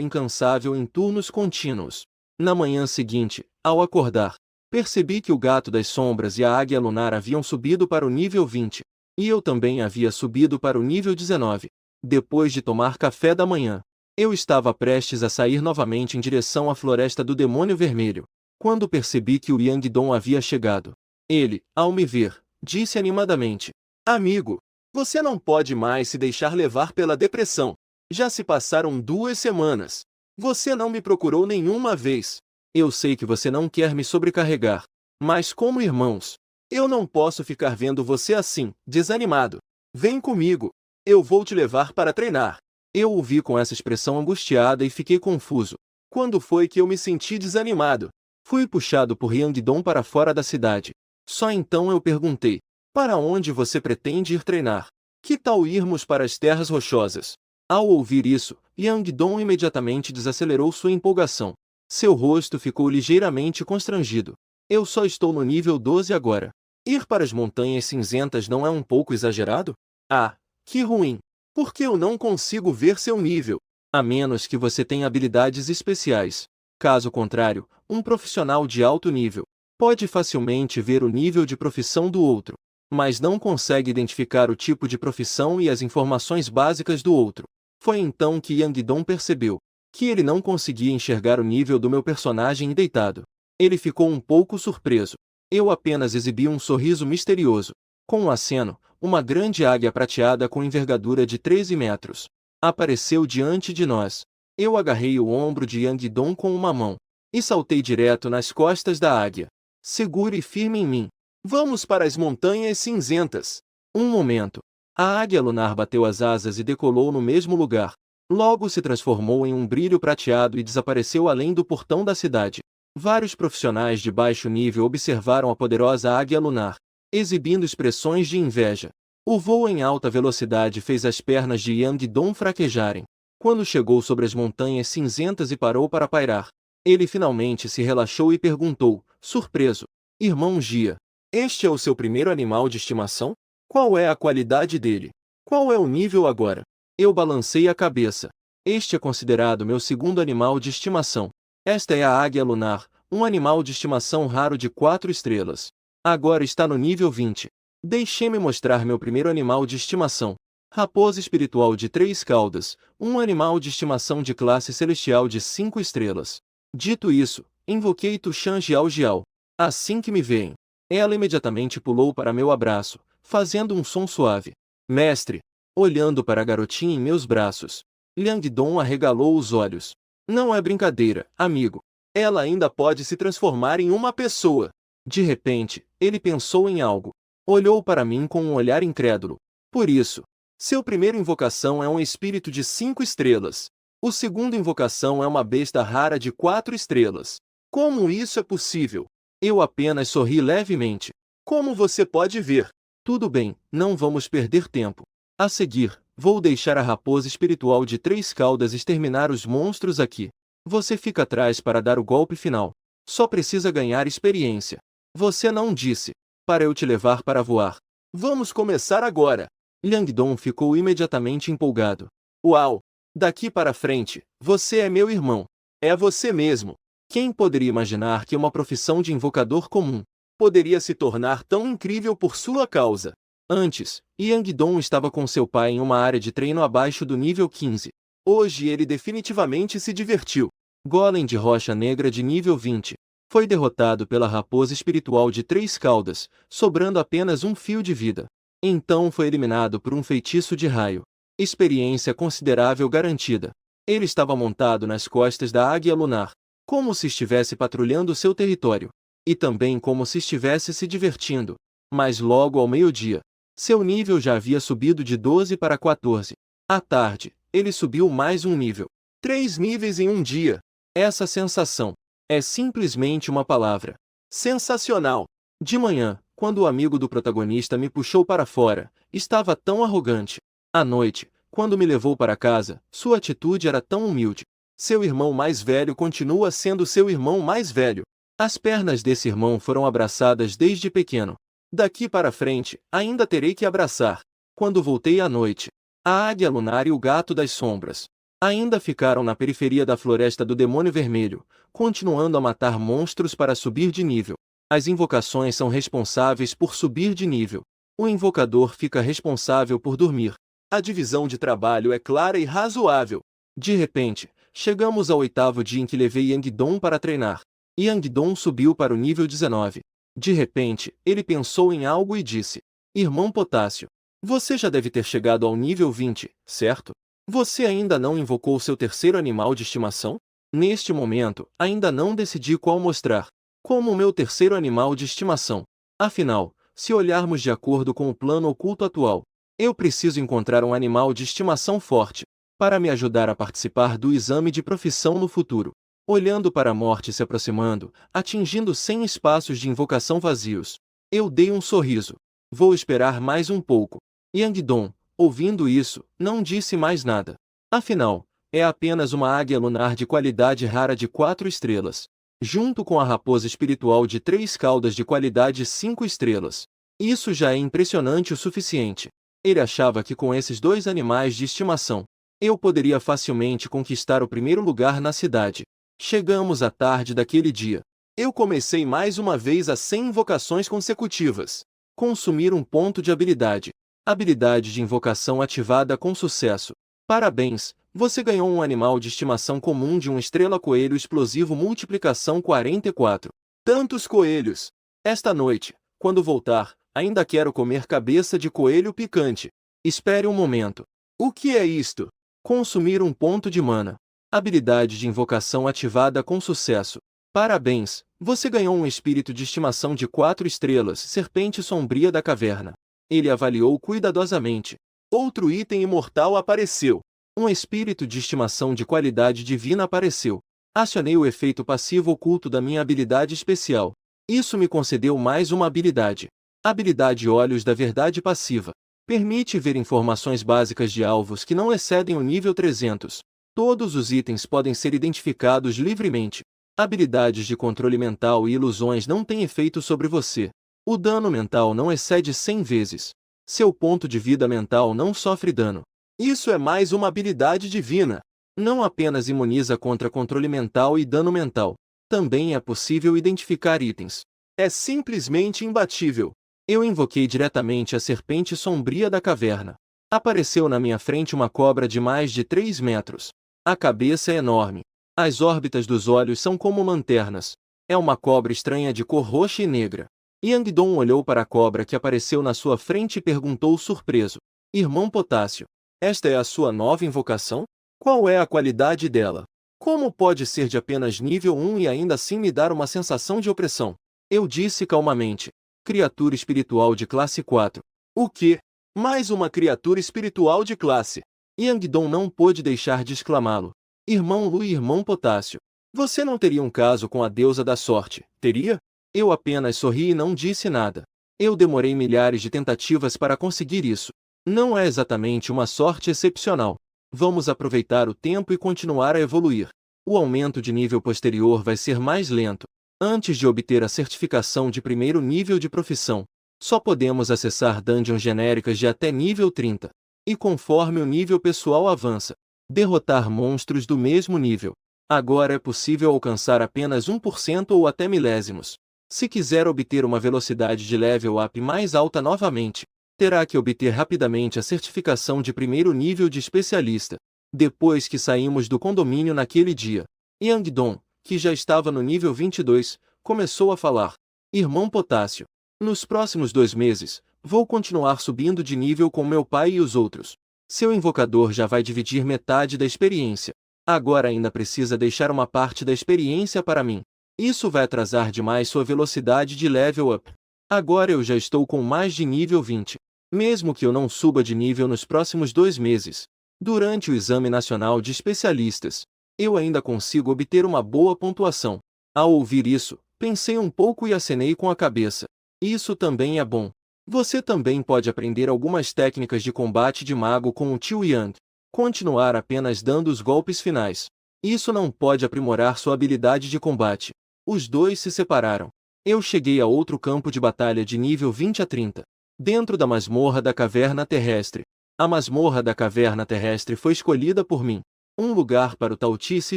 incansável em turnos contínuos. Na manhã seguinte, ao acordar, percebi que o gato das sombras e a águia lunar haviam subido para o nível 20, e eu também havia subido para o nível 19. Depois de tomar café da manhã, Eu estava prestes a sair novamente em direção à floresta do Demônio Vermelho, quando percebi que o Yangdong havia chegado. Ele, ao me ver, disse animadamente: Amigo, você não pode mais se deixar levar pela depressão. Já se passaram 2 semanas. Você não me procurou nenhuma vez. Eu sei que você não quer me sobrecarregar. Mas como irmãos, eu não posso ficar vendo você assim, desanimado. Vem comigo. Eu vou te levar para treinar. Eu o vi com essa expressão angustiada e fiquei confuso. Quando foi que eu me senti desanimado? Fui puxado por Yangdong para fora da cidade. Só então eu perguntei: para onde você pretende ir treinar? Que tal irmos para as terras rochosas? Ao ouvir isso, Yangdong imediatamente desacelerou sua empolgação. Seu rosto ficou ligeiramente constrangido. Eu só estou no nível 12 agora. Ir para as Montanhas Cinzentas não é um pouco exagerado? Ah, que ruim! Por que eu não consigo ver seu nível? A menos que você tenha habilidades especiais. Caso contrário, um profissional de alto nível pode facilmente ver o nível de profissão do outro, mas não consegue identificar o tipo de profissão e as informações básicas do outro. Foi então que Yangdong percebeu que ele não conseguia enxergar o nível do meu personagem deitado. Ele ficou um pouco surpreso. Eu apenas exibi um sorriso misterioso. Com um aceno, uma grande águia prateada com envergadura de 13 metros apareceu diante de nós. Eu agarrei o ombro de Yangdong com uma mão e saltei direto nas costas da águia. Segure firme em mim. Vamos para as Montanhas Cinzentas. Um momento. A águia lunar bateu as asas e decolou no mesmo lugar. Logo se transformou em um brilho prateado e desapareceu além do portão da cidade. Vários profissionais de baixo nível observaram a poderosa águia lunar, exibindo expressões de inveja. O voo em alta velocidade fez as pernas de Yangdong fraquejarem. Quando chegou sobre as Montanhas Cinzentas e parou para pairar, ele finalmente se relaxou e perguntou, surpreso: Irmão Jia, este é o seu primeiro animal de estimação? Qual é a qualidade dele? Qual é o nível agora? Eu balancei a cabeça. Este é considerado meu segundo animal de estimação. Esta é a águia lunar, um animal de estimação raro de 4 estrelas. Agora está no nível 20. Deixe-me mostrar meu primeiro animal de estimação. Raposa espiritual de 3 caudas, um animal de estimação de classe celestial de 5 estrelas. Dito isso, invoquei Tushan Jiao Jiao. Assim que me veem, ela imediatamente pulou para meu abraço, fazendo um som suave. Mestre, olhando para a garotinha em meus braços, Yangdong arregalou os olhos. Não é brincadeira, amigo. Ela ainda pode se transformar em uma pessoa. De repente, ele pensou em algo. Olhou para mim com um olhar incrédulo. Por isso, seu primeiro invocação é um espírito de 5 estrelas. O segundo invocação é uma besta rara de 4 estrelas. Como isso é possível? Eu apenas sorri levemente. Como você pode ver? Tudo bem, não vamos perder tempo. A seguir, vou deixar a raposa espiritual de 3 caudas exterminar os monstros aqui. Você fica atrás para dar o golpe final. Só precisa ganhar experiência. Você não disse para eu te levar para voar. Vamos começar agora. Yangdong ficou imediatamente empolgado. Uau! Daqui para frente, você é meu irmão. É você mesmo. Quem poderia imaginar que uma profissão de invocador comum poderia se tornar tão incrível por sua causa? Antes, Yangdong estava com seu pai em uma área de treino abaixo do nível 15. Hoje ele definitivamente se divertiu. Golem de rocha negra de nível 20. Foi derrotado pela raposa espiritual de 3 caudas, sobrando apenas um fio de vida. Então foi eliminado por um feitiço de raio. Experiência considerável garantida. Ele estava montado nas costas da águia lunar, como se estivesse patrulhando seu território. E também como se estivesse se divertindo. Mas logo ao meio-dia, seu nível já havia subido de 12 para 14. À tarde, ele subiu mais um nível. 3 níveis em um dia. Essa sensação é simplesmente uma palavra. Sensacional! De manhã, quando o amigo do protagonista me puxou para fora, estava tão arrogante. À noite, quando me levou para casa, sua atitude era tão humilde. Seu irmão mais velho continua sendo seu irmão mais velho. As pernas desse irmão foram abraçadas desde pequeno. Daqui para frente, ainda terei que abraçar. Quando voltei à noite, a águia lunar e o gato das sombras ainda ficaram na periferia da floresta do Demônio Vermelho, continuando a matar monstros para subir de nível. As invocações são responsáveis por subir de nível. O invocador fica responsável por dormir. A divisão de trabalho é clara e razoável. De repente, chegamos ao 8º dia em que levei Yang Dong para treinar. Yang Dong subiu para o nível 19. De repente, ele pensou em algo e disse: Irmão Potássio, você já deve ter chegado ao nível 20, certo? Você ainda não invocou seu terceiro animal de estimação? Neste momento, ainda não decidi qual mostrar como meu terceiro animal de estimação. Afinal, se olharmos de acordo com o plano oculto atual, eu preciso encontrar um animal de estimação forte para me ajudar a participar do exame de profissão no futuro. Olhando para a morte se aproximando, atingindo 100 espaços de invocação vazios, eu dei um sorriso. Vou esperar mais um pouco. Yang Dong, ouvindo isso, não disse mais nada. Afinal, é apenas uma águia lunar de qualidade rara de 4 estrelas, junto com a raposa espiritual de 3 caudas de qualidade 5 estrelas. Isso já é impressionante o suficiente. Ele achava que com esses 2 animais de estimação, eu poderia facilmente conquistar o primeiro lugar na cidade. Chegamos à tarde daquele dia. Eu comecei mais uma vez as 100 invocações consecutivas. Consumir um ponto de habilidade. Habilidade de invocação ativada com sucesso. Parabéns, você ganhou um animal de estimação comum de 1 estrela coelho explosivo multiplicação 44. Tantos coelhos! Esta noite, quando voltar, ainda quero comer cabeça de coelho picante. Espere um momento. O que é isto? Consumir um ponto de mana. Habilidade de invocação ativada com sucesso. Parabéns, você ganhou um espírito de estimação de 4 estrelas, serpente sombria da caverna. Ele avaliou cuidadosamente. Outro item imortal apareceu. Um espírito de estimação de qualidade divina apareceu. Acionei o efeito passivo oculto da minha habilidade especial. Isso me concedeu mais uma habilidade. Habilidade Olhos da Verdade passiva. Permite ver informações básicas de alvos que não excedem o nível 300. Todos os itens podem ser identificados livremente. Habilidades de controle mental e ilusões não têm efeito sobre você. O dano mental não excede 100 vezes. Seu ponto de vida mental não sofre dano. Isso é mais uma habilidade divina. Não apenas imuniza contra controle mental e dano mental. Também é possível identificar itens. É simplesmente imbatível. Eu invoquei diretamente a serpente sombria da caverna. Apareceu na minha frente uma cobra de mais de 3 metros. A cabeça é enorme. As órbitas dos olhos são como lanternas. É uma cobra estranha de cor roxa e negra. Yang Dong olhou para a cobra que apareceu na sua frente e perguntou surpreso: Irmão Potássio, esta é a sua nova invocação? Qual é a qualidade dela? Como pode ser de apenas nível 1 e ainda assim me dar uma sensação de opressão? Eu disse calmamente: criatura espiritual de classe 4. O quê? Mais uma criatura espiritual de classe. Yang Dong não pôde deixar de exclamá-lo. Irmão Lu e irmão Potássio, você não teria um caso com a deusa da sorte, teria? Eu apenas sorri e não disse nada. Eu demorei milhares de tentativas para conseguir isso. Não é exatamente uma sorte excepcional. Vamos aproveitar o tempo e continuar a evoluir. O aumento de nível posterior vai ser mais lento. Antes de obter a certificação de primeiro nível de profissão, só podemos acessar dungeons genéricas de até nível 30. E conforme o nível pessoal avança, derrotar monstros do mesmo nível. Agora é possível alcançar apenas 1% ou até milésimos. Se quiser obter uma velocidade de level up mais alta novamente, terá que obter rapidamente a certificação de primeiro nível de especialista. Depois que saímos do condomínio naquele dia, Yang Dong, que já estava no nível 22, começou a falar. Irmão Potássio, nos próximos 2 meses, vou continuar subindo de nível com meu pai e os outros. Seu invocador já vai dividir metade da experiência. Agora ainda precisa deixar uma parte da experiência para mim. Isso vai atrasar demais sua velocidade de level up. Agora eu já estou com mais de nível 20. Mesmo que eu não suba de nível nos próximos 2 meses, durante o exame nacional de especialistas, eu ainda consigo obter uma boa pontuação. Ao ouvir isso, pensei um pouco e acenei com a cabeça. Isso também é bom. Você também pode aprender algumas técnicas de combate de mago com o Tio Yang. Continuar apenas dando os golpes finais. Isso não pode aprimorar sua habilidade de combate. Os dois se separaram. Eu cheguei a outro campo de batalha de nível 20 a 30. Dentro da masmorra da caverna terrestre. A masmorra da caverna terrestre foi escolhida por mim. Um lugar para o Tauti se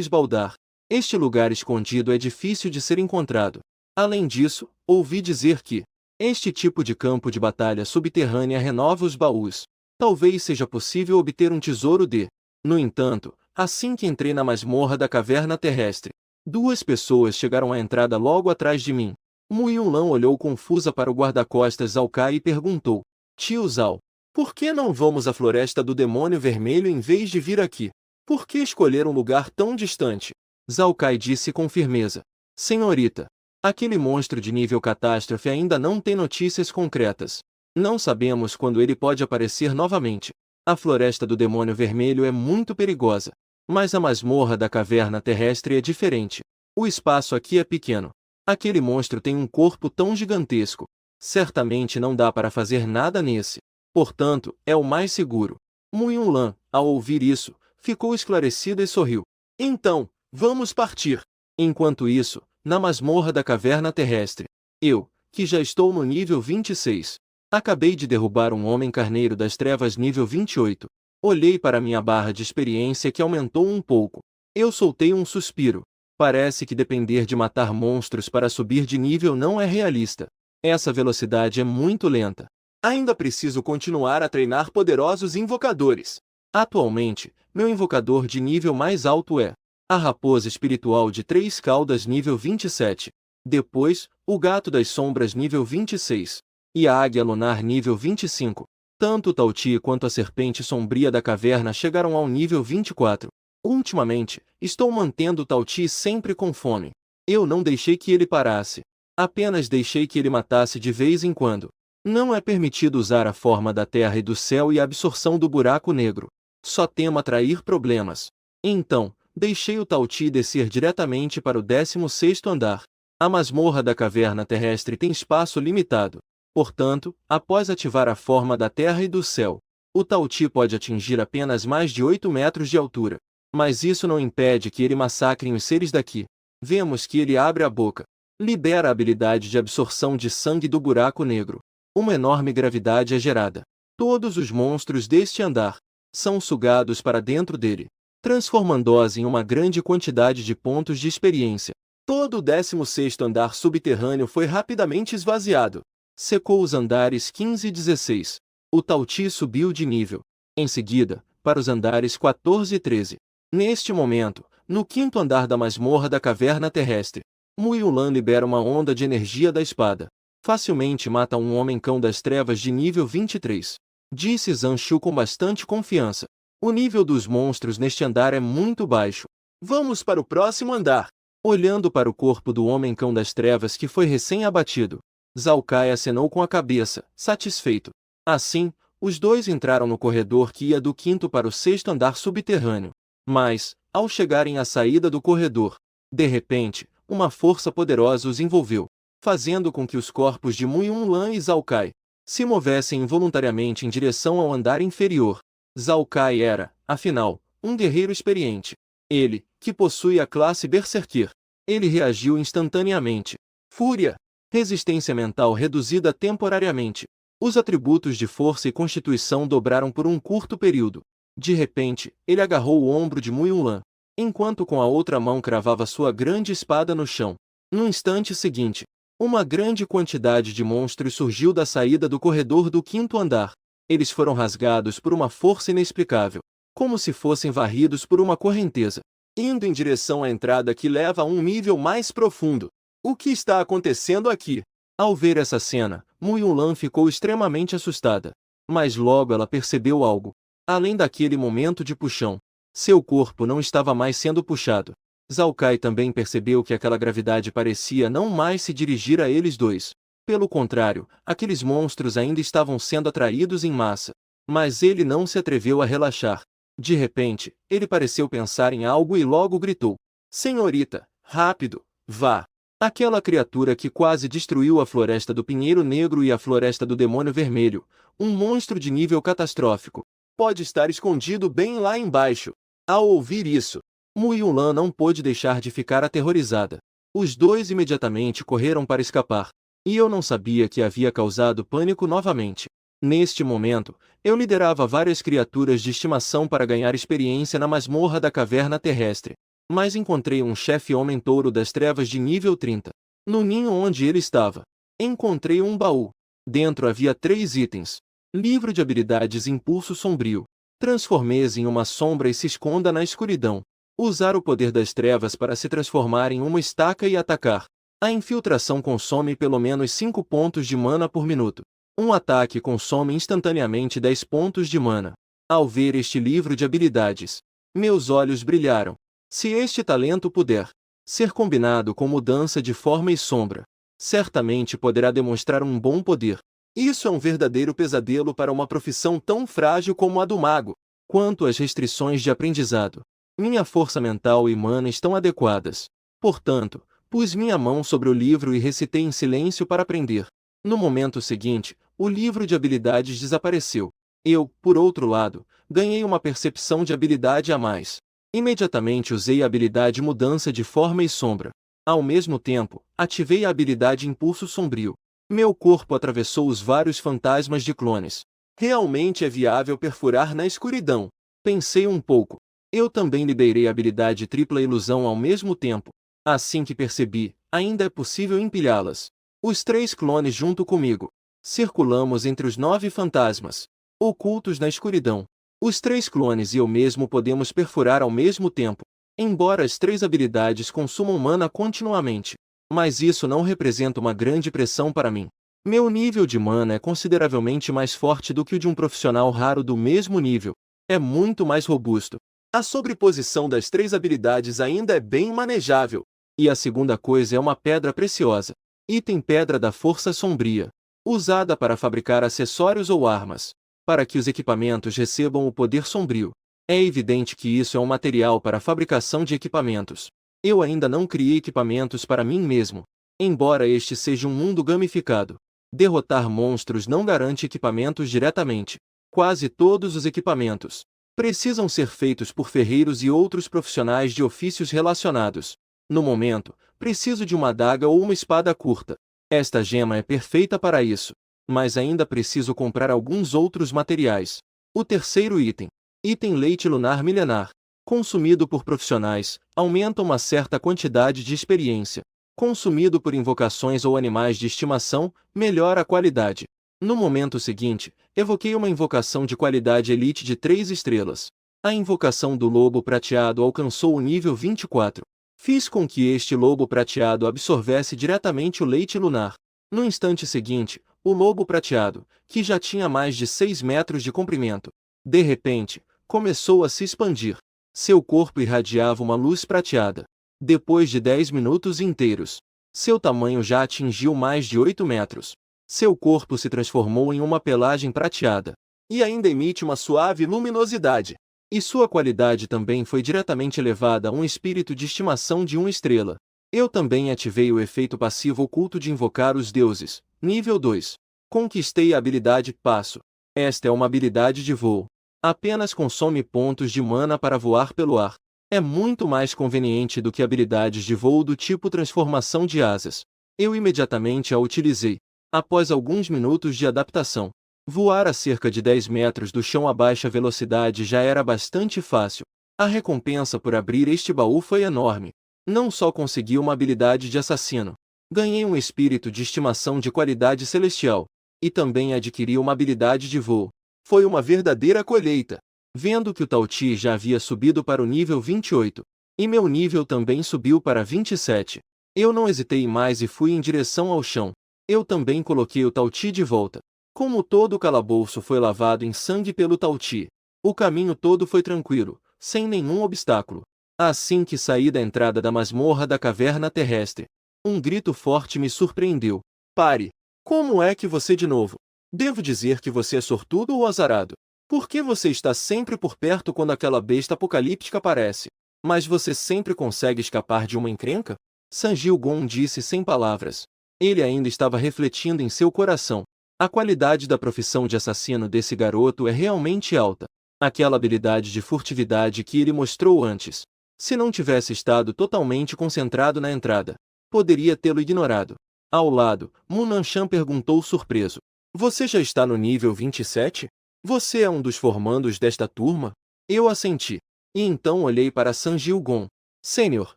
esbaldar. Este lugar escondido é difícil de ser encontrado. Além disso, ouvi dizer que este tipo de campo de batalha subterrânea renova os baús. Talvez seja possível obter um tesouro de. No entanto, assim que entrei na masmorra da caverna terrestre. Duas pessoas chegaram à entrada logo atrás de mim. Mu Yunlan olhou confusa para o guarda-costas Zhao Kai e perguntou: Tio Zhao, por que não vamos à Floresta do Demônio Vermelho em vez de vir aqui? Por que escolher um lugar tão distante? Zhao Kai disse com firmeza: Senhorita, aquele monstro de nível catástrofe ainda não tem notícias concretas. Não sabemos quando ele pode aparecer novamente. A Floresta do Demônio Vermelho é muito perigosa. Mas a masmorra da caverna terrestre é diferente. O espaço aqui é pequeno. Aquele monstro tem um corpo tão gigantesco. Certamente não dá para fazer nada nesse. Portanto, é o mais seguro. Mu Yunlan, ao ouvir isso, ficou esclarecida e sorriu. Então, vamos partir. Enquanto isso, na masmorra da caverna terrestre, eu, que já estou no nível 26, acabei de derrubar um homem carneiro das trevas nível 28. Olhei para minha barra de experiência que aumentou um pouco. Eu soltei um suspiro. Parece que depender de matar monstros para subir de nível não é realista. Essa velocidade é muito lenta. Ainda preciso continuar a treinar poderosos invocadores. Atualmente, meu invocador de nível mais alto é a raposa espiritual de 3 caudas nível 27. Depois, o gato das sombras nível 26. E a águia lunar nível 25. Tanto o Tao-Ti quanto a serpente sombria da caverna chegaram ao nível 24. Ultimamente, estou mantendo o Tao-Ti sempre com fome. Eu não deixei que ele parasse. Apenas deixei que ele matasse de vez em quando. Não é permitido usar a forma da terra e do céu e a absorção do buraco negro. Só temo atrair problemas. Então, deixei o Tao-Ti descer diretamente para o 16º andar. A masmorra da caverna terrestre tem espaço limitado. Portanto, após ativar a forma da terra e do céu, o Tao-Ti pode atingir apenas mais de 8 metros de altura. Mas isso não impede que ele massacre os seres daqui. Vemos que ele abre a boca. Libera a habilidade de absorção de sangue do buraco negro. Uma enorme gravidade é gerada. Todos os monstros deste andar são sugados para dentro dele, transformando-os em uma grande quantidade de pontos de experiência. Todo o 16º andar subterrâneo foi rapidamente esvaziado. Secou os andares 15 e 16. O Tao-Ti subiu de nível. Em seguida, para os andares 14 e 13. Neste momento, no 5º andar da masmorra da caverna terrestre, Mu Yunlan libera uma onda de energia da espada. Facilmente mata um homem-cão das trevas de nível 23. Disse Zhan Shu com bastante confiança. O nível dos monstros neste andar é muito baixo. Vamos para o próximo andar. Olhando para o corpo do homem-cão das trevas que foi recém-abatido, Zhao Kai acenou com a cabeça, satisfeito. Assim, os dois entraram no corredor que ia do 5º para o 6º andar subterrâneo. Mas, ao chegarem à saída do corredor, de repente, uma força poderosa os envolveu, fazendo com que os corpos de Mu Yunlan e Zhao Kai se movessem involuntariamente em direção ao andar inferior. Zhao Kai era, afinal, um guerreiro experiente. Ele, que possui a classe Berserker. Ele reagiu instantaneamente. Fúria. Resistência mental reduzida temporariamente. Os atributos de força e constituição dobraram por um curto período. De repente, ele agarrou o ombro de Mu Yunlan, enquanto com a outra mão cravava sua grande espada no chão. No instante seguinte, uma grande quantidade de monstros surgiu da saída do corredor do 5º andar. Eles foram rasgados por uma força inexplicável, como se fossem varridos por uma correnteza, indo em direção à entrada que leva a um nível mais profundo. O que está acontecendo aqui? Ao ver essa cena, Mu Yunlan ficou extremamente assustada. Mas logo ela percebeu algo. Além daquele momento de puxão, seu corpo não estava mais sendo puxado. Zhao Kai também percebeu que aquela gravidade parecia não mais se dirigir a eles dois. Pelo contrário, aqueles monstros ainda estavam sendo atraídos em massa. Mas ele não se atreveu a relaxar. De repente, ele pareceu pensar em algo e logo gritou: Senhorita, rápido, vá! Aquela criatura que quase destruiu a Floresta do Pinheiro Negro e a Floresta do Demônio Vermelho, um monstro de nível catastrófico, pode estar escondido bem lá embaixo. Ao ouvir isso, Mu Yunlan não pôde deixar de ficar aterrorizada. Os dois imediatamente correram para escapar. E eu não sabia que havia causado pânico novamente. Neste momento, eu liderava várias criaturas de estimação para ganhar experiência na masmorra da caverna terrestre. Mas encontrei um chefe homem-touro das trevas de nível 30. No ninho onde ele estava, encontrei um baú. Dentro havia 3 itens. Livro de habilidades Impulso Sombrio. Transforme-se em uma sombra e se esconda na escuridão. Usar o poder das trevas para se transformar em uma estaca e atacar. A infiltração consome pelo menos 5 pontos de mana por minuto. Um ataque consome instantaneamente 10 pontos de mana. Ao ver este livro de habilidades, meus olhos brilharam. Se este talento puder ser combinado com mudança de forma e sombra, certamente poderá demonstrar um bom poder. Isso é um verdadeiro pesadelo para uma profissão tão frágil como a do mago. Quanto às restrições de aprendizado, minha força mental e mana estão adequadas. Portanto, pus minha mão sobre o livro e recitei em silêncio para aprender. No momento seguinte, o livro de habilidades desapareceu. Eu, por outro lado, ganhei uma percepção de habilidade a mais. Imediatamente usei a habilidade Mudança de Forma e Sombra. Ao mesmo tempo, ativei a habilidade Impulso Sombrio. Meu corpo atravessou os vários fantasmas de clones. Realmente é viável perfurar na escuridão. Pensei um pouco. Eu também liberei a habilidade Tripla Ilusão ao mesmo tempo. Assim que percebi, ainda é possível empilhá-las. Os 3 clones junto comigo. Circulamos entre os 9 fantasmas, ocultos na escuridão. Os 3 clones e eu mesmo podemos perfurar ao mesmo tempo. Embora as 3 habilidades consumam mana continuamente. Mas isso não representa uma grande pressão para mim. Meu nível de mana é consideravelmente mais forte do que o de um profissional raro do mesmo nível. É muito mais robusto. A sobreposição das 3 habilidades ainda é bem manejável. E a segunda coisa é uma pedra preciosa. Item Pedra da Força Sombria. Usada para fabricar acessórios ou armas. Para que os equipamentos recebam o poder sombrio. É evidente que isso é um material para a fabricação de equipamentos. Eu ainda não criei equipamentos para mim mesmo. Embora este seja um mundo gamificado, derrotar monstros não garante equipamentos diretamente. Quase todos os equipamentos precisam ser feitos por ferreiros e outros profissionais de ofícios relacionados. No momento, preciso de uma adaga ou uma espada curta. Esta gema é perfeita para isso. Mas ainda preciso comprar alguns outros materiais. O terceiro item. Item Leite Lunar Milenar. Consumido por profissionais, aumenta uma certa quantidade de experiência. Consumido por invocações ou animais de estimação, melhora a qualidade. No momento seguinte, evoquei uma invocação de qualidade Elite de 3 estrelas. A invocação do Lobo Prateado alcançou o nível 24. Fiz com que este Lobo Prateado absorvesse diretamente o leite lunar. No instante seguinte, o Lobo Prateado, que já tinha mais de 6 metros de comprimento, de repente, começou a se expandir. Seu corpo irradiava uma luz prateada. Depois de 10 minutos inteiros, seu tamanho já atingiu mais de 8 metros. Seu corpo se transformou em uma pelagem prateada. E ainda emite uma suave luminosidade. E sua qualidade também foi diretamente elevada a um espírito de estimação de 1 estrela. Eu também ativei o efeito passivo oculto de invocar os deuses, nível 2. Conquistei a habilidade Passo. Esta é uma habilidade de voo. Apenas consome pontos de mana para voar pelo ar. É muito mais conveniente do que habilidades de voo do tipo transformação de asas. Eu imediatamente a utilizei. Após alguns minutos de adaptação, voar a cerca de 10 metros do chão a baixa velocidade já era bastante fácil. A recompensa por abrir este baú foi enorme. Não só consegui uma habilidade de assassino, ganhei um espírito de estimação de qualidade celestial, e também adquiri uma habilidade de voo. Foi uma verdadeira colheita. Vendo que o Tauti já havia subido para o nível 28, e meu nível também subiu para 27, eu não hesitei mais e fui em direção ao chão. Eu também coloquei o Tauti de volta. Como todo o calabouço foi lavado em sangue pelo Tauti, o caminho todo foi tranquilo, sem nenhum obstáculo. Assim que saí da entrada da masmorra da caverna terrestre, um grito forte me surpreendeu. Pare! Como é que você de novo? Devo dizer que você é sortudo ou azarado? Por que você está sempre por perto quando aquela besta apocalíptica aparece? Mas você sempre consegue escapar de uma encrenca? Sanjil Gon disse sem palavras. Ele ainda estava refletindo em seu coração. A qualidade da profissão de assassino desse garoto é realmente alta. Aquela habilidade de furtividade que ele mostrou antes. Se não tivesse estado totalmente concentrado na entrada, poderia tê-lo ignorado. Ao lado, Munanshan perguntou surpreso. Você já está no nível 27? Você é um dos formandos desta turma? Eu assenti. E então olhei para Sanjil Gon. Sênior,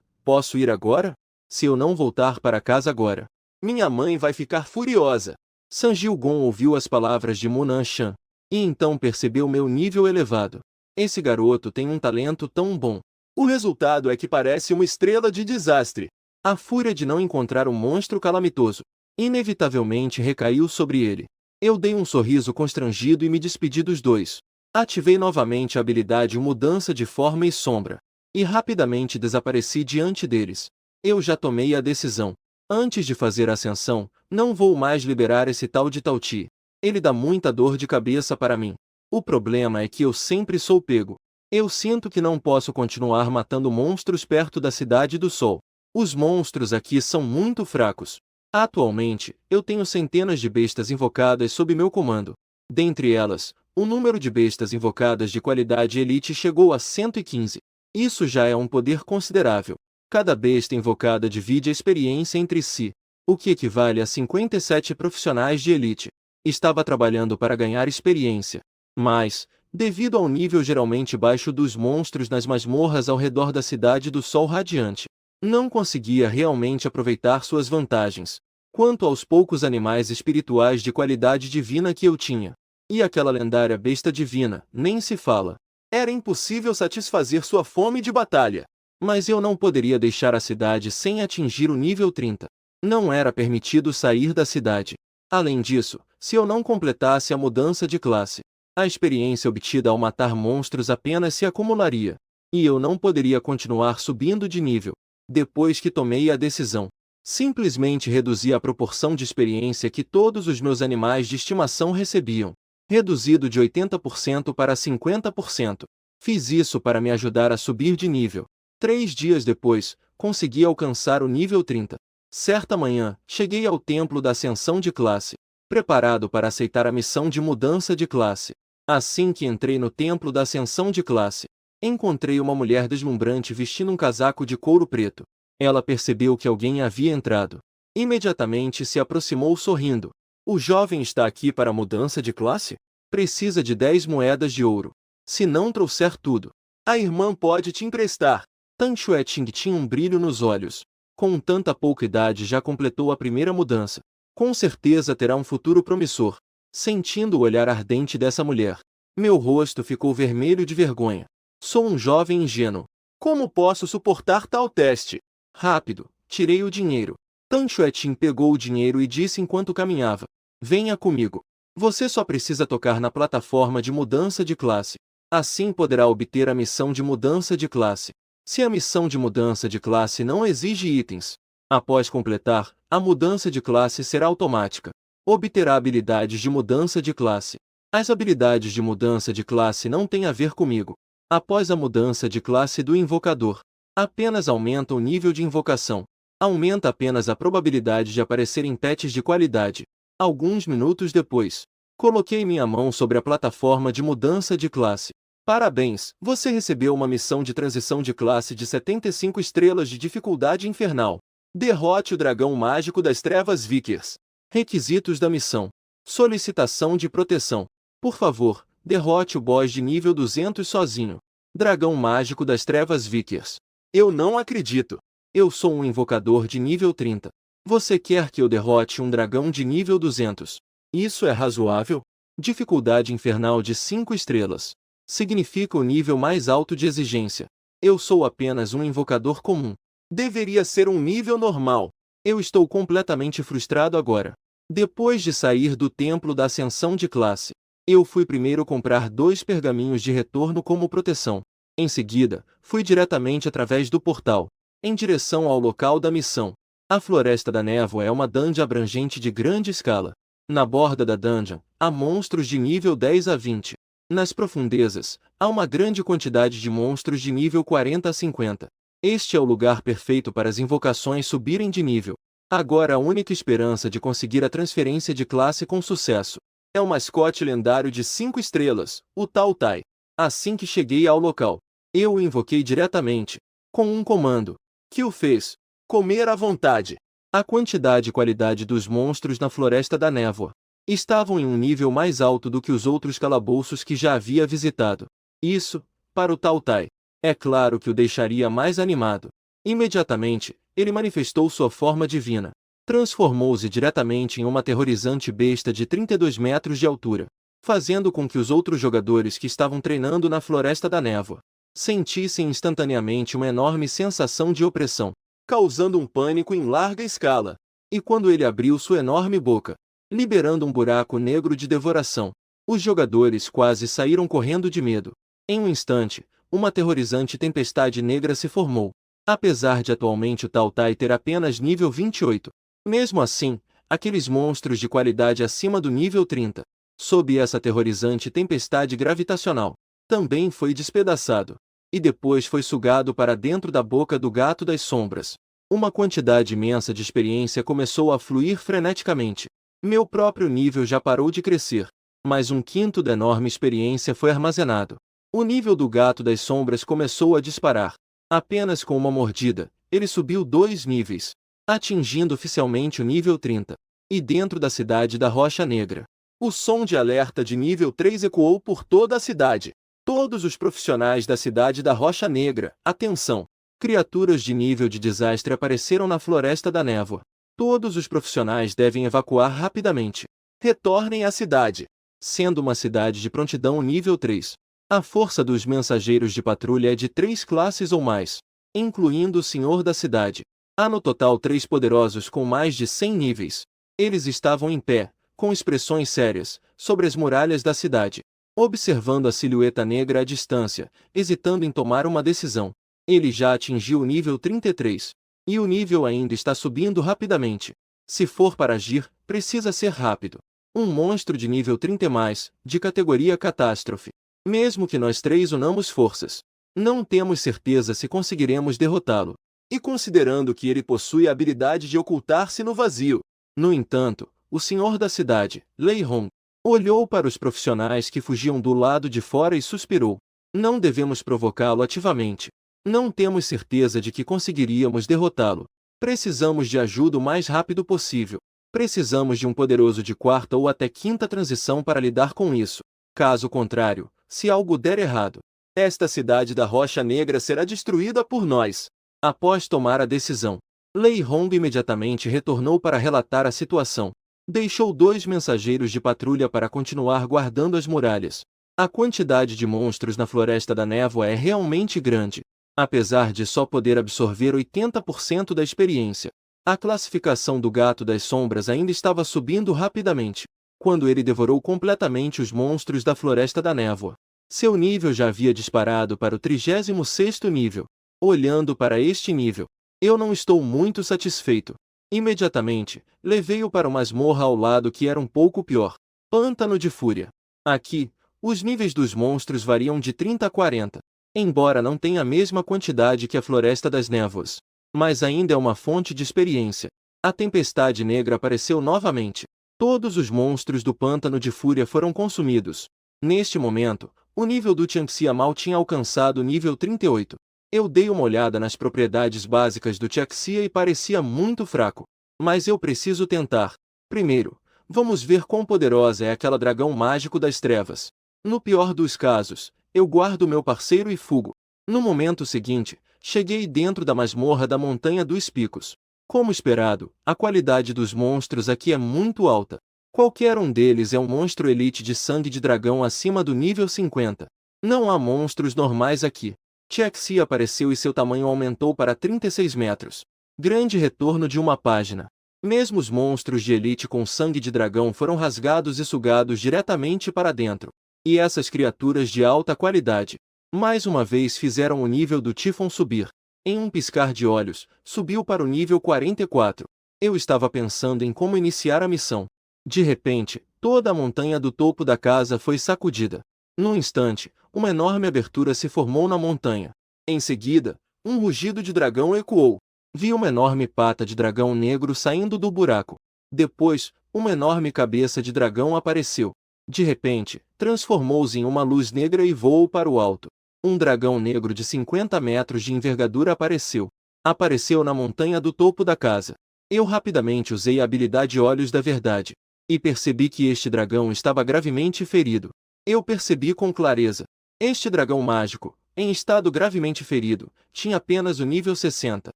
posso ir agora? Se eu não voltar para casa agora, minha mãe vai ficar furiosa. Sanjil Gon ouviu as palavras de Munanshan, e então percebeu meu nível elevado. Esse garoto tem um talento tão bom. O resultado é que parece uma estrela de desastre. A fúria de não encontrar um monstro calamitoso inevitavelmente recaiu sobre ele. Eu dei um sorriso constrangido e me despedi dos dois. Ativei novamente a habilidade Mudança de Forma e Sombra. E rapidamente desapareci diante deles. Eu já tomei a decisão. Antes de fazer a ascensão, não vou mais liberar esse tal de Tauti. Ele dá muita dor de cabeça para mim. O problema é que eu sempre sou pego. Eu sinto que não posso continuar matando monstros perto da Cidade do Sol. Os monstros aqui são muito fracos. Atualmente, eu tenho centenas de bestas invocadas sob meu comando. Dentre elas, o número de bestas invocadas de qualidade Elite chegou a 115. Isso já é um poder considerável. Cada besta invocada divide a experiência entre si, o que equivale a 57 profissionais de Elite. Estava trabalhando para ganhar experiência. Mas, devido ao nível geralmente baixo dos monstros nas masmorras ao redor da Cidade do Sol Radiante, não conseguia realmente aproveitar suas vantagens. Quanto aos poucos animais espirituais de qualidade divina que eu tinha, e aquela lendária besta divina, nem se fala. Era impossível satisfazer sua fome de batalha. Mas eu não poderia deixar a cidade sem atingir o nível 30. Não era permitido sair da cidade. Além disso, se eu não completasse a mudança de classe, a experiência obtida ao matar monstros apenas se acumularia. E eu não poderia continuar subindo de nível. Depois que tomei a decisão, simplesmente reduzi a proporção de experiência que todos os meus animais de estimação recebiam, reduzido de 80% para 50%. Fiz isso para me ajudar a subir de nível. 3 dias depois, consegui alcançar o nível 30. Certa manhã, cheguei ao templo da ascensão de classe, preparado para aceitar a missão de mudança de classe. Assim que entrei no templo da ascensão de classe, encontrei uma mulher deslumbrante vestindo um casaco de couro preto. Ela percebeu que alguém havia entrado. Imediatamente se aproximou sorrindo. O jovem está aqui para a mudança de classe? Precisa de 10 moedas de ouro. Se não trouxer tudo, a irmã pode te emprestar. Tan Xueting tinha um brilho nos olhos. Com tanta pouca idade já completou a primeira mudança. Com certeza terá um futuro promissor. Sentindo o olhar ardente dessa mulher, meu rosto ficou vermelho de vergonha. Sou um jovem ingênuo. Como posso suportar tal teste? Rápido, tirei o dinheiro. Tan Xueting pegou o dinheiro e disse enquanto caminhava: venha comigo. Você só precisa tocar na plataforma de mudança de classe. Assim poderá obter a missão de mudança de classe. Se a missão de mudança de classe não exige itens, após completar, a mudança de classe será automática. Obterá habilidades de mudança de classe. As habilidades de mudança de classe não têm a ver comigo. Após a mudança de classe do invocador, apenas aumenta o nível de invocação. Aumenta apenas a probabilidade de aparecerem pets de qualidade. Alguns minutos depois, coloquei minha mão sobre a plataforma de mudança de classe. Parabéns, você recebeu uma missão de transição de classe de 75 estrelas de dificuldade infernal. Derrote o dragão mágico das trevas Vickers. Requisitos da missão. Solicitação de proteção. Por favor, derrote o boss de nível 200 sozinho. Dragão mágico das trevas Vickers. Eu não acredito. Eu sou um invocador de nível 30. Você quer que eu derrote um dragão de nível 200? Isso é razoável? Dificuldade infernal de 5 estrelas. Significa o nível mais alto de exigência. Eu sou apenas um invocador comum. Deveria ser um nível normal. Eu estou completamente frustrado agora. Depois de sair do templo da ascensão de classe, eu fui primeiro comprar 2 pergaminhos de retorno como proteção. Em seguida, fui diretamente através do portal, em direção ao local da missão. A Floresta da Névoa é uma dungeon abrangente de grande escala. Na borda da dungeon, há monstros de nível 10 a 20. Nas profundezas, há uma grande quantidade de monstros de nível 40 a 50. Este é o lugar perfeito para as invocações subirem de nível. Agora a única esperança de conseguir a transferência de classe com sucesso é o mascote lendário de 5 estrelas, o Tao Tai. Assim que cheguei ao local, eu o invoquei diretamente, com um comando, que o fez comer à vontade. A quantidade e qualidade dos monstros na Floresta da Névoa estavam em um nível mais alto do que os outros calabouços que já havia visitado. Isso, para o Tao Tai, é claro que o deixaria mais animado. Imediatamente, ele manifestou sua forma divina. Transformou-se diretamente em uma aterrorizante besta de 32 metros de altura. fazendo com que os outros jogadores que estavam treinando na Floresta da Névoa sentissem instantaneamente uma enorme sensação de opressão, causando um pânico em larga escala. E quando ele abriu sua enorme boca, liberando um buraco negro de devoração, os jogadores quase saíram correndo de medo. Em um instante, uma aterrorizante tempestade negra se formou. Apesar de atualmente o Tautai ter apenas nível 28, mesmo assim, aqueles monstros de qualidade acima do nível 30, sob essa aterrorizante tempestade gravitacional, também foi despedaçado, e depois foi sugado para dentro da boca do Gato das Sombras. Uma quantidade imensa de experiência começou a fluir freneticamente. Meu próprio nível já parou de crescer, mas um quinto da enorme experiência foi armazenado. O nível do Gato das Sombras começou a disparar. Apenas com uma mordida, ele subiu 2 níveis, atingindo oficialmente o nível 30. E dentro da cidade da Rocha Negra, o som de alerta de nível 3 ecoou por toda a cidade. Todos os profissionais da cidade da Rocha Negra, atenção! Criaturas de nível de desastre apareceram na Floresta da Névoa. Todos os profissionais devem evacuar rapidamente. Retornem à cidade. Sendo uma cidade de prontidão nível 3. A força dos mensageiros de patrulha é de 3 classes ou mais, incluindo o senhor da cidade. Há no total 3 poderosos com mais de 100 níveis. Eles estavam em pé, com expressões sérias, sobre as muralhas da cidade, observando a silhueta negra à distância, hesitando em tomar uma decisão. Ele já atingiu o nível 33. E o nível ainda está subindo rapidamente. Se for para agir, precisa ser rápido. Um monstro de nível 30 mais, de categoria catástrofe. Mesmo que nós 3 unamos forças, não temos certeza se conseguiremos derrotá-lo. E considerando que ele possui a habilidade de ocultar-se no vazio. No entanto, o senhor da cidade, Lei Hong, olhou para os profissionais que fugiam do lado de fora e suspirou. Não devemos provocá-lo ativamente. Não temos certeza de que conseguiríamos derrotá-lo. Precisamos de ajuda o mais rápido possível. Precisamos de um poderoso de quarta ou até quinta transição para lidar com isso. Caso contrário, se algo der errado, esta cidade da Rocha Negra será destruída por nós. Após tomar a decisão, Lei Hong imediatamente retornou para relatar a situação. Deixou 2 mensageiros de patrulha para continuar guardando as muralhas. A quantidade de monstros na Floresta da Névoa é realmente grande. Apesar de só poder absorver 80% da experiência, a classificação do Gato das Sombras ainda estava subindo rapidamente. Quando ele devorou completamente os monstros da Floresta da Névoa, seu nível já havia disparado para o 36º nível. Olhando para este nível, eu não estou muito satisfeito. Imediatamente, levei-o para uma masmorra ao lado que era um pouco pior. Pântano de Fúria. Aqui, os níveis dos monstros variam de 30 a 40. Embora não tenha a mesma quantidade que a Floresta das Névoas, mas ainda é uma fonte de experiência. A tempestade negra apareceu novamente. Todos os monstros do Pântano de Fúria foram consumidos. Neste momento, o nível do Tianxia mal tinha alcançado o nível 38. Eu dei uma olhada nas propriedades básicas do Tianxia e parecia muito fraco. Mas eu preciso tentar. Primeiro, vamos ver quão poderosa é aquela dragão mágico das trevas. No pior dos casos, eu guardo meu parceiro e fugo. No momento seguinte, cheguei dentro da masmorra da Montanha dos Picos. Como esperado, a qualidade dos monstros aqui é muito alta. Qualquer um deles é um monstro elite de sangue de dragão acima do nível 50. Não há monstros normais aqui. Tianxia apareceu e seu tamanho aumentou para 36 metros. Grande retorno de uma página. Mesmo os monstros de elite com sangue de dragão foram rasgados e sugados diretamente para dentro. E essas criaturas de alta qualidade, mais uma vez fizeram o nível do Tifon subir. Em um piscar de olhos, subiu para o nível 44. Eu estava pensando em como iniciar a missão. De repente, toda a montanha do topo da casa foi sacudida. Num instante, uma enorme abertura se formou na montanha. Em seguida, um rugido de dragão ecoou. Vi uma enorme pata de dragão negro saindo do buraco. Depois, uma enorme cabeça de dragão apareceu. De repente, transformou-se em uma luz negra e voou para o alto. Um dragão negro de 50 metros de envergadura apareceu. Apareceu na montanha do topo da casa. Eu rapidamente usei a habilidade Olhos da Verdade. E percebi que este dragão estava gravemente ferido. Eu percebi com clareza. Este dragão mágico, em estado gravemente ferido, tinha apenas o nível 60.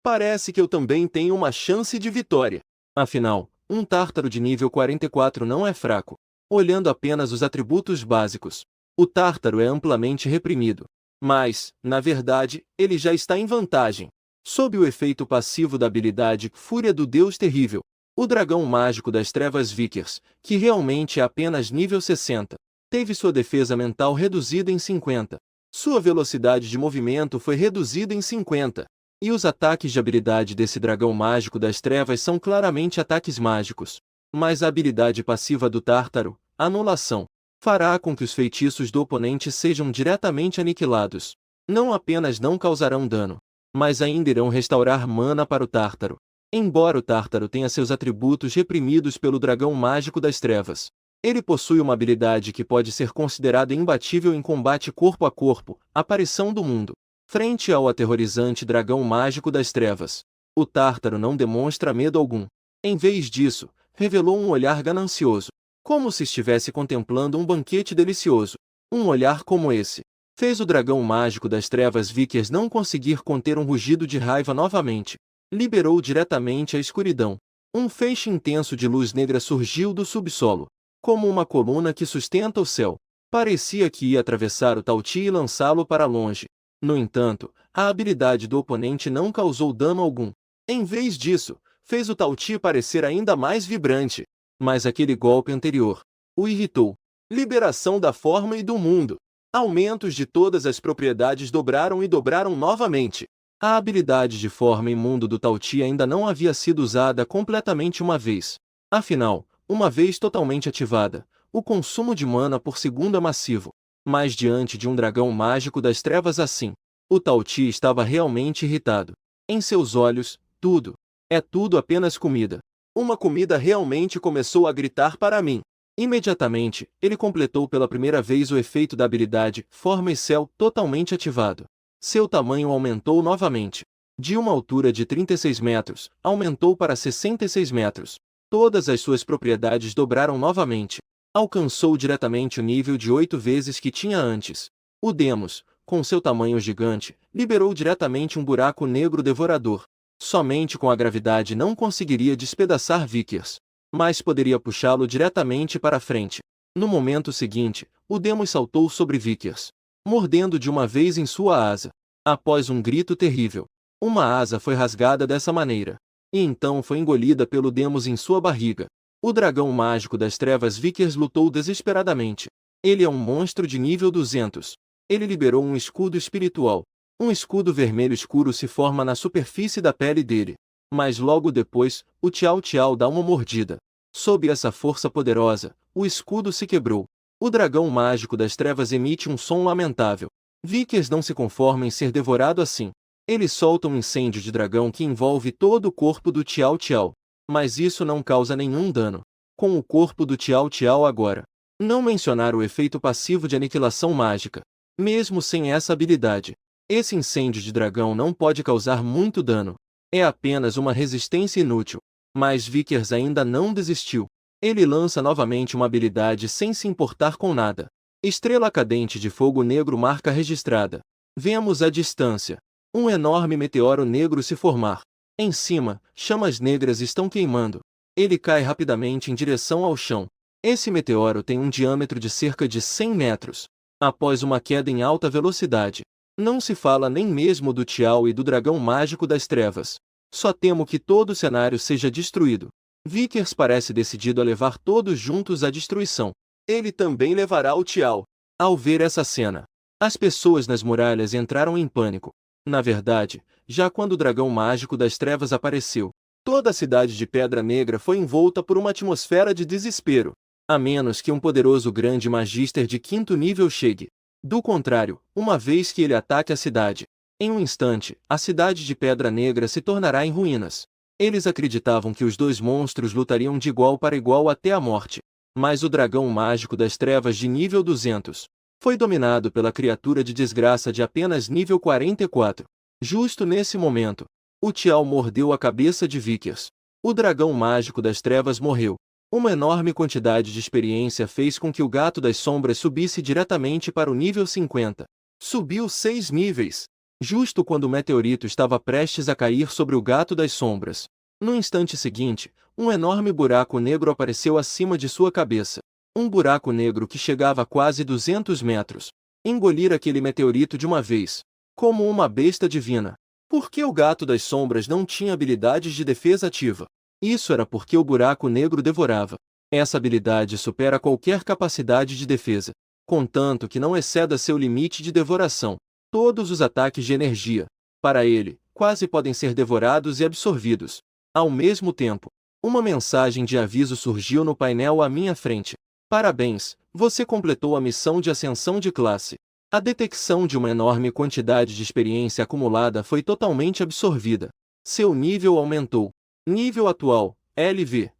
Parece que eu também tenho uma chance de vitória. Afinal, um tártaro de nível 44 não é fraco. olhando apenas os atributos básicos. O Tártaro é amplamente reprimido. Mas, na verdade, ele já está em vantagem. Sob o efeito passivo da habilidade Fúria do Deus Terrível, o dragão mágico das trevas Vickers, que realmente é apenas nível 60, teve sua defesa mental reduzida em 50. Sua velocidade de movimento foi reduzida em 50. E os ataques de habilidade desse dragão mágico das trevas são claramente ataques mágicos. Mas a habilidade passiva do Tártaro, Anulação, fará com que os feitiços do oponente sejam diretamente aniquilados. Não apenas não causarão dano, mas ainda irão restaurar mana para o Tártaro. Embora o Tártaro tenha seus atributos reprimidos pelo dragão mágico das trevas, ele possui uma habilidade que pode ser considerada imbatível em combate corpo a corpo, Aparição do Mundo. Frente ao aterrorizante dragão mágico das trevas, o Tártaro não demonstra medo algum. Em vez disso, revelou um olhar ganancioso, como se estivesse contemplando um banquete delicioso. Um olhar como esse fez o dragão mágico das trevas Vickers não conseguir conter um rugido de raiva novamente. Liberou diretamente a escuridão. Um feixe intenso de luz negra surgiu do subsolo, como uma coluna que sustenta o céu. Parecia que ia atravessar o Tauti e lançá-lo para longe. No entanto, a habilidade do oponente não causou dano algum. Em vez disso, fez o Tauti parecer ainda mais vibrante. Mas aquele golpe anterior o irritou. Liberação da forma e do mundo. Aumentos de todas as propriedades dobraram e dobraram novamente. A habilidade de forma e mundo do Tauti ainda não havia sido usada completamente uma vez. Afinal, uma vez totalmente ativada, o consumo de mana por segundo é massivo. Mas diante de um dragão mágico das trevas assim, o Tauti estava realmente irritado. Em seus olhos, tudo apenas comida. Uma comida realmente começou a gritar para mim. Imediatamente, ele completou pela primeira vez o efeito da habilidade Forma e Céu totalmente ativado. Seu tamanho aumentou novamente. De uma altura de 36 metros, aumentou para 66 metros. Todas as suas propriedades dobraram novamente. Alcançou diretamente o nível de 8 vezes que tinha antes. O Demos, com seu tamanho gigante, liberou diretamente um buraco negro devorador. Somente com a gravidade não conseguiria despedaçar Vickers, mas poderia puxá-lo diretamente para frente. No momento seguinte, o Demos saltou sobre Vickers, mordendo de uma vez em sua asa. Após um grito terrível, uma asa foi rasgada dessa maneira, e então foi engolida pelo Demos em sua barriga. O dragão mágico das trevas Vickers lutou desesperadamente. Ele é um monstro de nível 200. Ele liberou um escudo espiritual. Um escudo vermelho escuro se forma na superfície da pele dele. Mas logo depois, o Tiao Tiao dá uma mordida. Sob essa força poderosa, o escudo se quebrou. O dragão mágico das trevas emite um som lamentável. Vickers não se conforma em ser devorado assim. Ele solta um incêndio de dragão que envolve todo o corpo do Tiao Tiao. Mas isso não causa nenhum dano. Com o corpo do Tiao Tiao agora. Não mencionar o efeito passivo de aniquilação mágica. Mesmo sem essa habilidade, esse incêndio de dragão não pode causar muito dano. É apenas uma resistência inútil. Mas Vickers ainda não desistiu. Ele lança novamente uma habilidade sem se importar com nada. Estrela cadente de fogo negro marca registrada. Vemos à distância um enorme meteoro negro se formar. Em cima, chamas negras estão queimando. Ele cai rapidamente em direção ao chão. Esse meteoro tem um diâmetro de cerca de 100 metros. Após uma queda em alta velocidade, não se fala nem mesmo do Tiao e do dragão mágico das trevas. Só temo que todo o cenário seja destruído. Vickers parece decidido a levar todos juntos à destruição. Ele também levará o Tiao. Ao ver essa cena, as pessoas nas muralhas entraram em pânico. Na verdade, já quando o dragão mágico das trevas apareceu, toda a cidade de Pedra Negra foi envolta por uma atmosfera de desespero. A menos que um poderoso grande magister de 5º nível chegue. Do contrário, uma vez que ele ataque a cidade, em um instante, a cidade de Pedra Negra se tornará em ruínas. Eles acreditavam que os dois monstros lutariam de igual para igual até a morte. Mas o dragão mágico das trevas de nível 200 foi dominado pela criatura de desgraça de apenas nível 44. Justo nesse momento, o Tiao mordeu a cabeça de Vickers. O dragão mágico das trevas morreu. Uma enorme quantidade de experiência fez com que o gato das sombras subisse diretamente para o nível 50. Subiu 6 níveis. Justo quando o meteorito estava prestes a cair sobre o gato das sombras. No instante seguinte, um enorme buraco negro apareceu acima de sua cabeça. Um buraco negro que chegava a quase 200 metros. Engolir aquele meteorito de uma vez. Como uma besta divina. Por que o gato das sombras não tinha habilidades de defesa ativa? Isso era porque o buraco negro devorava. Essa habilidade supera qualquer capacidade de defesa, contanto que não exceda seu limite de devoração. Todos os ataques de energia, para ele, quase podem ser devorados e absorvidos. Ao mesmo tempo, uma mensagem de aviso surgiu no painel à minha frente. Parabéns, você completou a missão de ascensão de classe. A detecção de uma enorme quantidade de experiência acumulada foi totalmente absorvida. Seu nível aumentou. Nível atual, LV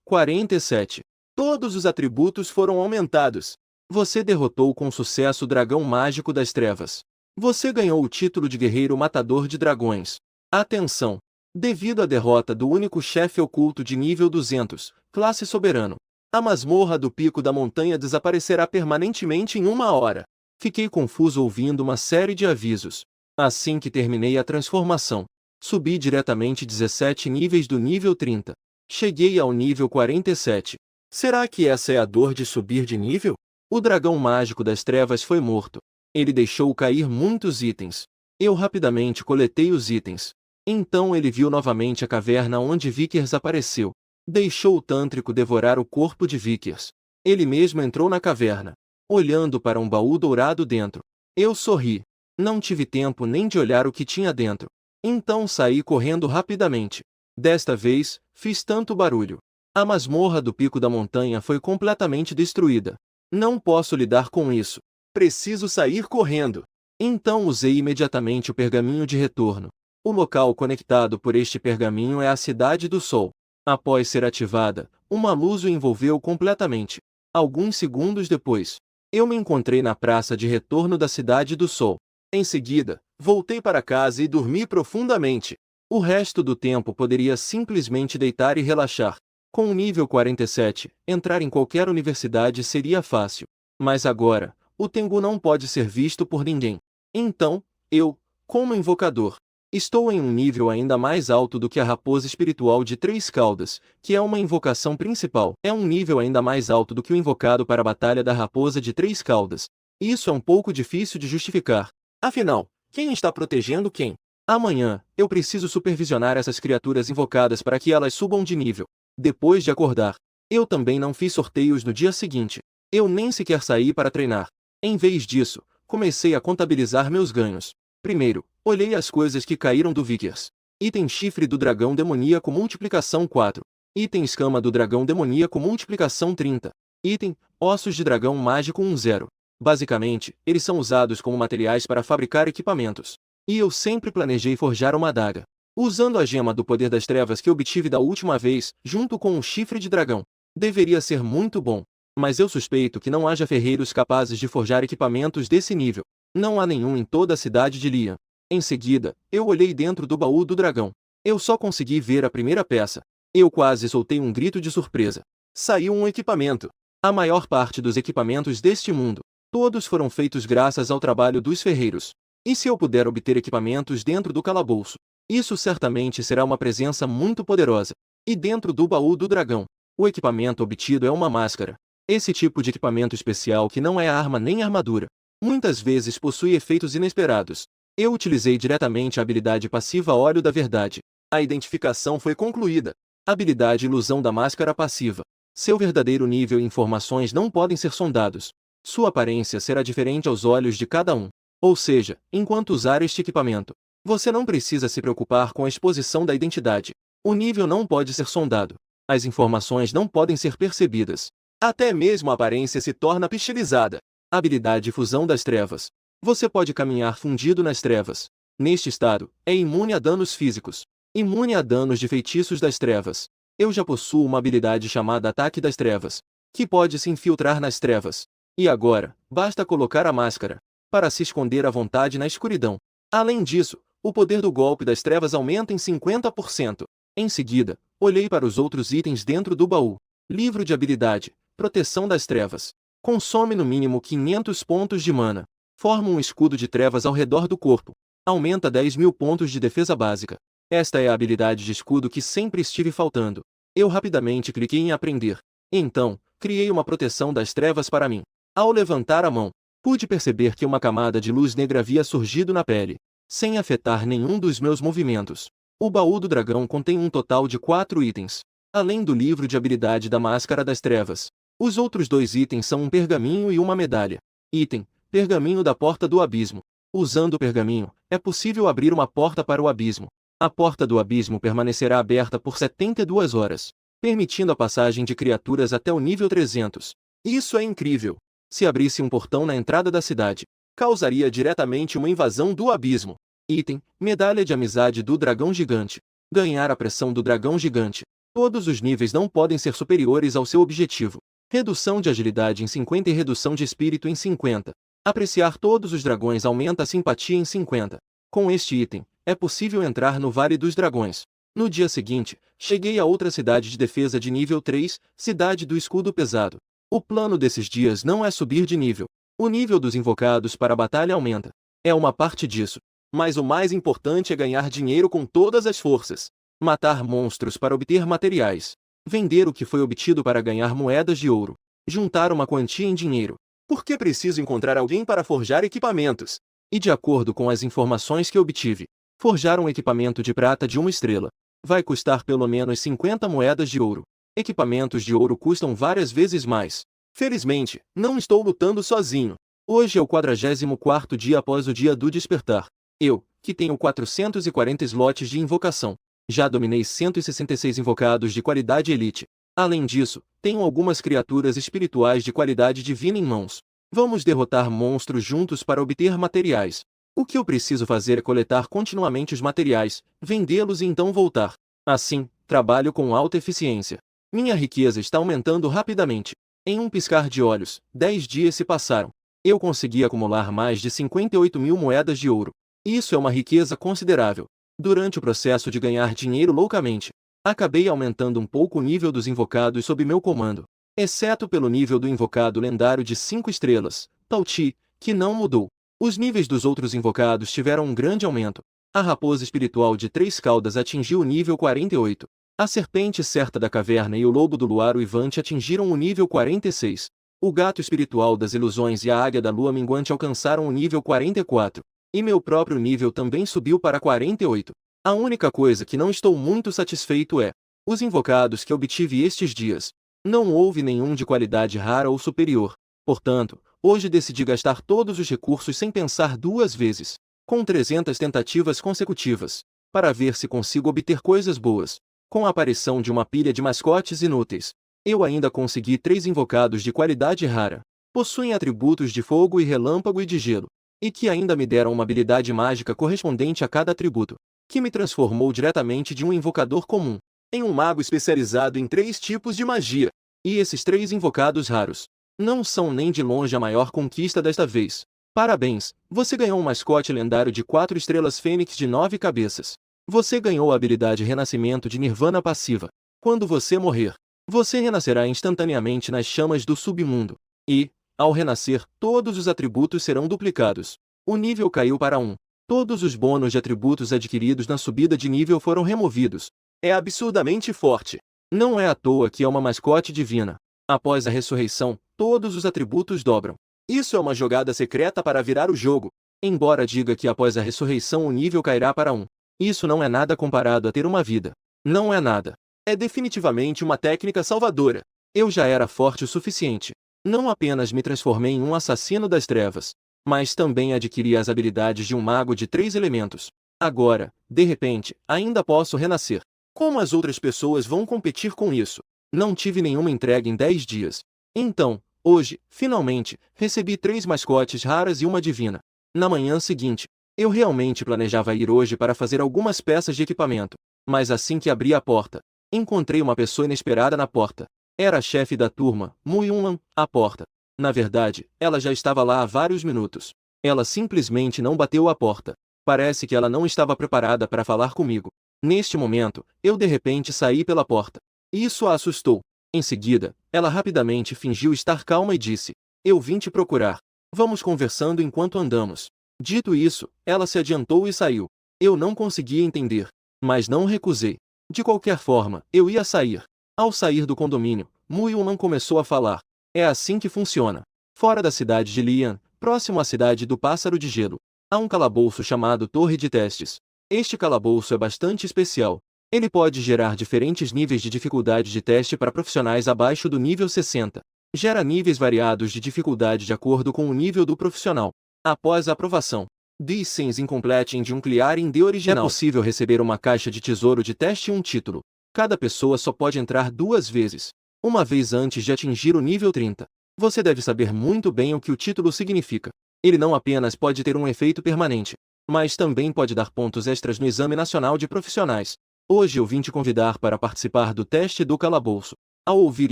47. Todos os atributos foram aumentados. Você derrotou com sucesso o dragão mágico das trevas. Você ganhou o título de guerreiro matador de dragões. Atenção! Devido à derrota do único chefe oculto de nível 200, classe soberano, a masmorra do pico da montanha desaparecerá permanentemente em 1 hora. Fiquei confuso ouvindo uma série de avisos. Assim que terminei a transformação, subi diretamente 17 níveis do nível 30. Cheguei ao nível 47. Será que essa é a dor de subir de nível? O dragão mágico das trevas foi morto. Ele deixou cair muitos itens. Eu rapidamente coletei os itens. Então ele viu novamente a caverna onde Vickers apareceu. Deixou o tântrico devorar o corpo de Vickers. Ele mesmo entrou na caverna, olhando para um baú dourado dentro. Eu sorri. Não tive tempo nem de olhar o que tinha dentro. Então saí correndo rapidamente. Desta vez, fiz tanto barulho. A masmorra do pico da montanha foi completamente destruída. Não posso lidar com isso. Preciso sair correndo. Então usei imediatamente o pergaminho de retorno. O local conectado por este pergaminho é a Cidade do Sol. Após ser ativada, uma luz o envolveu completamente. Alguns segundos depois, eu me encontrei na praça de retorno da Cidade do Sol. Em seguida, voltei para casa e dormi profundamente. O resto do tempo poderia simplesmente deitar e relaxar. Com o nível 47, entrar em qualquer universidade seria fácil. Mas agora, o Tengu não pode ser visto por ninguém. Então, eu, como invocador, estou em um nível ainda mais alto do que a raposa espiritual de 3 caudas, que é uma invocação principal. É um nível ainda mais alto do que o invocado para a batalha da raposa de 3 caudas. Isso é um pouco difícil de justificar. Afinal, quem está protegendo quem? Amanhã, eu preciso supervisionar essas criaturas invocadas para que elas subam de nível. Depois de acordar, eu também não fiz sorteios no dia seguinte. Eu nem sequer saí para treinar. Em vez disso, comecei a contabilizar meus ganhos. Primeiro, olhei as coisas que caíram do Vickers. Item chifre do dragão demoníaco multiplicação 4. Item escama do dragão demoníaco multiplicação 30. Item, ossos de dragão mágico 10. Basicamente, eles são usados como materiais para fabricar equipamentos. E eu sempre planejei forjar uma adaga. Usando a gema do poder das trevas que obtive da última vez, junto com um chifre de dragão. Deveria ser muito bom. Mas eu suspeito que não haja ferreiros capazes de forjar equipamentos desse nível. Não há nenhum em toda a cidade de Lian. Em seguida, eu olhei dentro do baú do dragão. Eu só consegui ver a primeira peça. Eu quase soltei um grito de surpresa. Saiu um equipamento. A maior parte dos equipamentos deste mundo. Todos foram feitos graças ao trabalho dos ferreiros. E se eu puder obter equipamentos dentro do calabouço? Isso certamente será uma presença muito poderosa. E dentro do baú do dragão, o equipamento obtido é uma máscara. Esse tipo de equipamento especial que não é arma nem armadura. Muitas vezes possui efeitos inesperados. Eu utilizei diretamente a habilidade passiva Óleo da Verdade. A identificação foi concluída. Habilidade Ilusão da Máscara Passiva. Seu verdadeiro nível e informações não podem ser sondados. Sua aparência será diferente aos olhos de cada um. Ou seja, enquanto usar este equipamento, você não precisa se preocupar com a exposição da identidade. O nível não pode ser sondado. As informações não podem ser percebidas. Até mesmo a aparência se torna pixelizada. Habilidade Fusão das Trevas. Você pode caminhar fundido nas trevas. Neste estado, é imune a danos físicos. Imune a danos de feitiços das trevas. Eu já possuo uma habilidade chamada Ataque das Trevas, que pode se infiltrar nas trevas. E agora, basta colocar a máscara para se esconder à vontade na escuridão. Além disso, o poder do golpe das trevas aumenta em 50%. Em seguida, olhei para os outros itens dentro do baú. Livro de habilidade, Proteção das Trevas. Consome no mínimo 500 pontos de mana. Forma um escudo de trevas ao redor do corpo. Aumenta 10.000 pontos de defesa básica. Esta é a habilidade de escudo que sempre estive faltando. Eu rapidamente cliquei em aprender. Então, Criei uma proteção das trevas para mim. Ao levantar a mão, pude perceber que uma camada de luz negra havia surgido na pele, sem afetar nenhum dos meus movimentos. O baú do dragão contém um total de 4 itens, além do livro de habilidade da Máscara das Trevas. Os outros 2 itens são um pergaminho e uma medalha. Item: Pergaminho da Porta do Abismo. Usando o pergaminho, é possível abrir uma porta para o abismo. A porta do abismo permanecerá aberta por 72 horas, permitindo a passagem de criaturas até o nível 300. Isso é incrível! Se abrisse um portão na entrada da cidade, causaria diretamente uma invasão do abismo. Item: Medalha de Amizade do Dragão Gigante. Ganhar a pressão do Dragão Gigante. Todos os níveis não podem ser superiores ao seu objetivo. Redução de agilidade em 50 e redução de espírito em 50. Apreciar todos os dragões aumenta a simpatia em 50. Com este item, é possível entrar no Vale dos Dragões. No dia seguinte, cheguei a outra cidade de defesa de nível 3, Cidade do Escudo Pesado. O plano desses dias não é subir de nível. O nível dos invocados para a batalha aumenta. É uma parte disso. Mas o mais importante é ganhar dinheiro com todas as forças. Matar monstros para obter materiais. Vender o que foi obtido para ganhar moedas de ouro. Juntar uma quantia em dinheiro. Porque preciso encontrar alguém para forjar equipamentos. E de acordo com as informações que obtive, forjar um equipamento de prata de 1 estrela vai custar pelo menos 50 moedas de ouro. Equipamentos de ouro custam várias vezes mais. Felizmente, não estou lutando sozinho. Hoje é o 44º dia após o dia do despertar. Eu, que tenho 440 slots de invocação, já dominei 166 invocados de qualidade elite. Além disso, tenho algumas criaturas espirituais de qualidade divina em mãos. Vamos derrotar monstros juntos para obter materiais. O que eu preciso fazer é coletar continuamente os materiais, vendê-los e então voltar. Assim, trabalho com alta eficiência. Minha riqueza está aumentando rapidamente. Em um piscar de olhos, 10 dias se passaram. Eu consegui acumular mais de 58.000 moedas de ouro. Isso é uma riqueza considerável. Durante o processo de ganhar dinheiro loucamente, acabei aumentando um pouco o nível dos invocados sob meu comando, exceto pelo nível do invocado lendário de 5 estrelas, Tauti, que não mudou. Os níveis dos outros invocados tiveram um grande aumento. A raposa espiritual de 3 caudas atingiu o nível 48. A serpente certa da caverna e o lobo do luar uivante atingiram o nível 46. O gato espiritual das ilusões e a águia da lua minguante alcançaram o nível 44. E meu próprio nível também subiu para 48. A única coisa que não estou muito satisfeito é os invocados que obtive estes dias. Não houve nenhum de qualidade rara ou superior. Portanto, hoje decidi gastar todos os recursos sem pensar 2 vezes, com 300 tentativas consecutivas, para ver se consigo obter coisas boas. Com a aparição de uma pilha de mascotes inúteis, eu ainda consegui 3 invocados de qualidade rara. Possuem atributos de fogo e relâmpago e de gelo, e que ainda me deram uma habilidade mágica correspondente a cada atributo, que me transformou diretamente de um invocador comum em um mago especializado em 3 tipos de magia. E esses 3 invocados raros não são nem de longe a maior conquista desta vez. Parabéns, você ganhou um mascote lendário de 4 estrelas fênix de 9 cabeças. Você ganhou a habilidade Renascimento de Nirvana passiva. Quando você morrer, você renascerá instantaneamente nas chamas do submundo. E, ao renascer, todos os atributos serão duplicados. O nível caiu para 1. Todos os bônus de atributos adquiridos na subida de nível foram removidos. É absurdamente forte. Não é à toa que é uma mascote divina. Após a ressurreição, todos os atributos dobram. Isso é uma jogada secreta para virar o jogo. Embora diga que após a ressurreição o nível cairá para 1. Isso não é nada comparado a ter uma vida. Não é nada. É definitivamente uma técnica salvadora. Eu já era forte o suficiente. Não apenas me transformei em um assassino das trevas, mas também adquiri as habilidades de um mago de 3 elementos. Agora, de repente, ainda posso renascer. Como as outras pessoas vão competir com isso? Não tive nenhuma entrega em 10 dias. Então, hoje, finalmente, recebi 3 mascotes raras e uma divina. Na manhã seguinte, eu realmente planejava ir hoje para fazer algumas peças de equipamento. Mas assim que abri a porta, encontrei uma pessoa inesperada na porta. Era a chefe da turma, Mu Yunlan, à porta. Na verdade, ela já estava lá há vários minutos. Ela simplesmente não bateu a porta. Parece que ela não estava preparada para falar comigo. Neste momento, eu de repente saí pela porta. Isso a assustou. Em seguida, ela rapidamente fingiu estar calma e disse: "Eu vim te procurar. Vamos conversando enquanto andamos." Dito isso, ela se adiantou e saiu. Eu não conseguia entender, mas não recusei. De qualquer forma, eu ia sair. Ao sair do condomínio, Mu Yunnan começou a falar. É assim que funciona. Fora da cidade de Lian, próximo à cidade do Pássaro de Gelo, há um calabouço chamado Torre de Testes. Este calabouço é bastante especial. Ele pode gerar diferentes níveis de dificuldade de teste para profissionais abaixo do nível 60. Gera níveis variados de dificuldade de acordo com o nível do profissional. Após a aprovação, these things incomplete de um clearing de original. É possível receber uma caixa de tesouro de teste e um título. Cada pessoa só pode entrar 2 vezes. Uma vez antes de atingir o nível 30. Você deve saber muito bem o que o título significa. Ele não apenas pode ter um efeito permanente, mas também pode dar pontos extras no Exame Nacional de Profissionais. Hoje eu vim te convidar para participar do teste do calabouço. Ao ouvir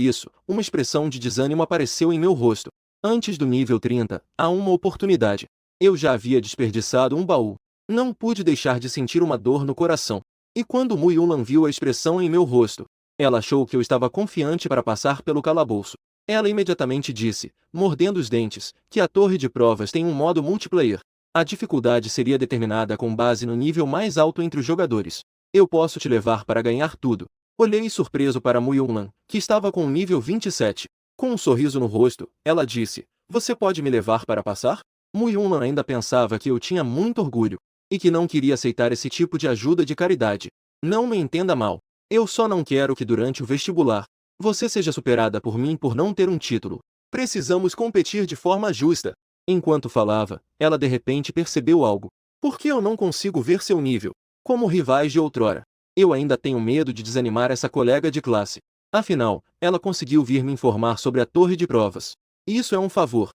isso, uma expressão de desânimo apareceu em meu rosto. Antes do nível 30, há uma oportunidade. Eu já havia desperdiçado um baú. Não pude deixar de sentir uma dor no coração. E quando Mu Yunnan viu a expressão em meu rosto, ela achou que eu estava confiante para passar pelo calabouço. Ela imediatamente disse, mordendo os dentes, que a torre de provas tem um modo multiplayer. A dificuldade seria determinada com base no nível mais alto entre os jogadores. Eu posso te levar para ganhar tudo. Olhei surpreso para Mu Yunnan, que estava com o nível 27. Com um sorriso no rosto, ela disse, você pode me levar para passar? Mu Yunnan ainda pensava que eu tinha muito orgulho, e que não queria aceitar esse tipo de ajuda de caridade. Não me entenda mal. Eu só não quero que durante o vestibular, você seja superada por mim por não ter um título. Precisamos competir de forma justa. Enquanto falava, ela de repente percebeu algo. Por que eu não consigo ver seu nível? Como rivais de outrora. Eu ainda tenho medo de desanimar essa colega de classe. Afinal, ela conseguiu vir me informar sobre a torre de provas. Isso é um favor.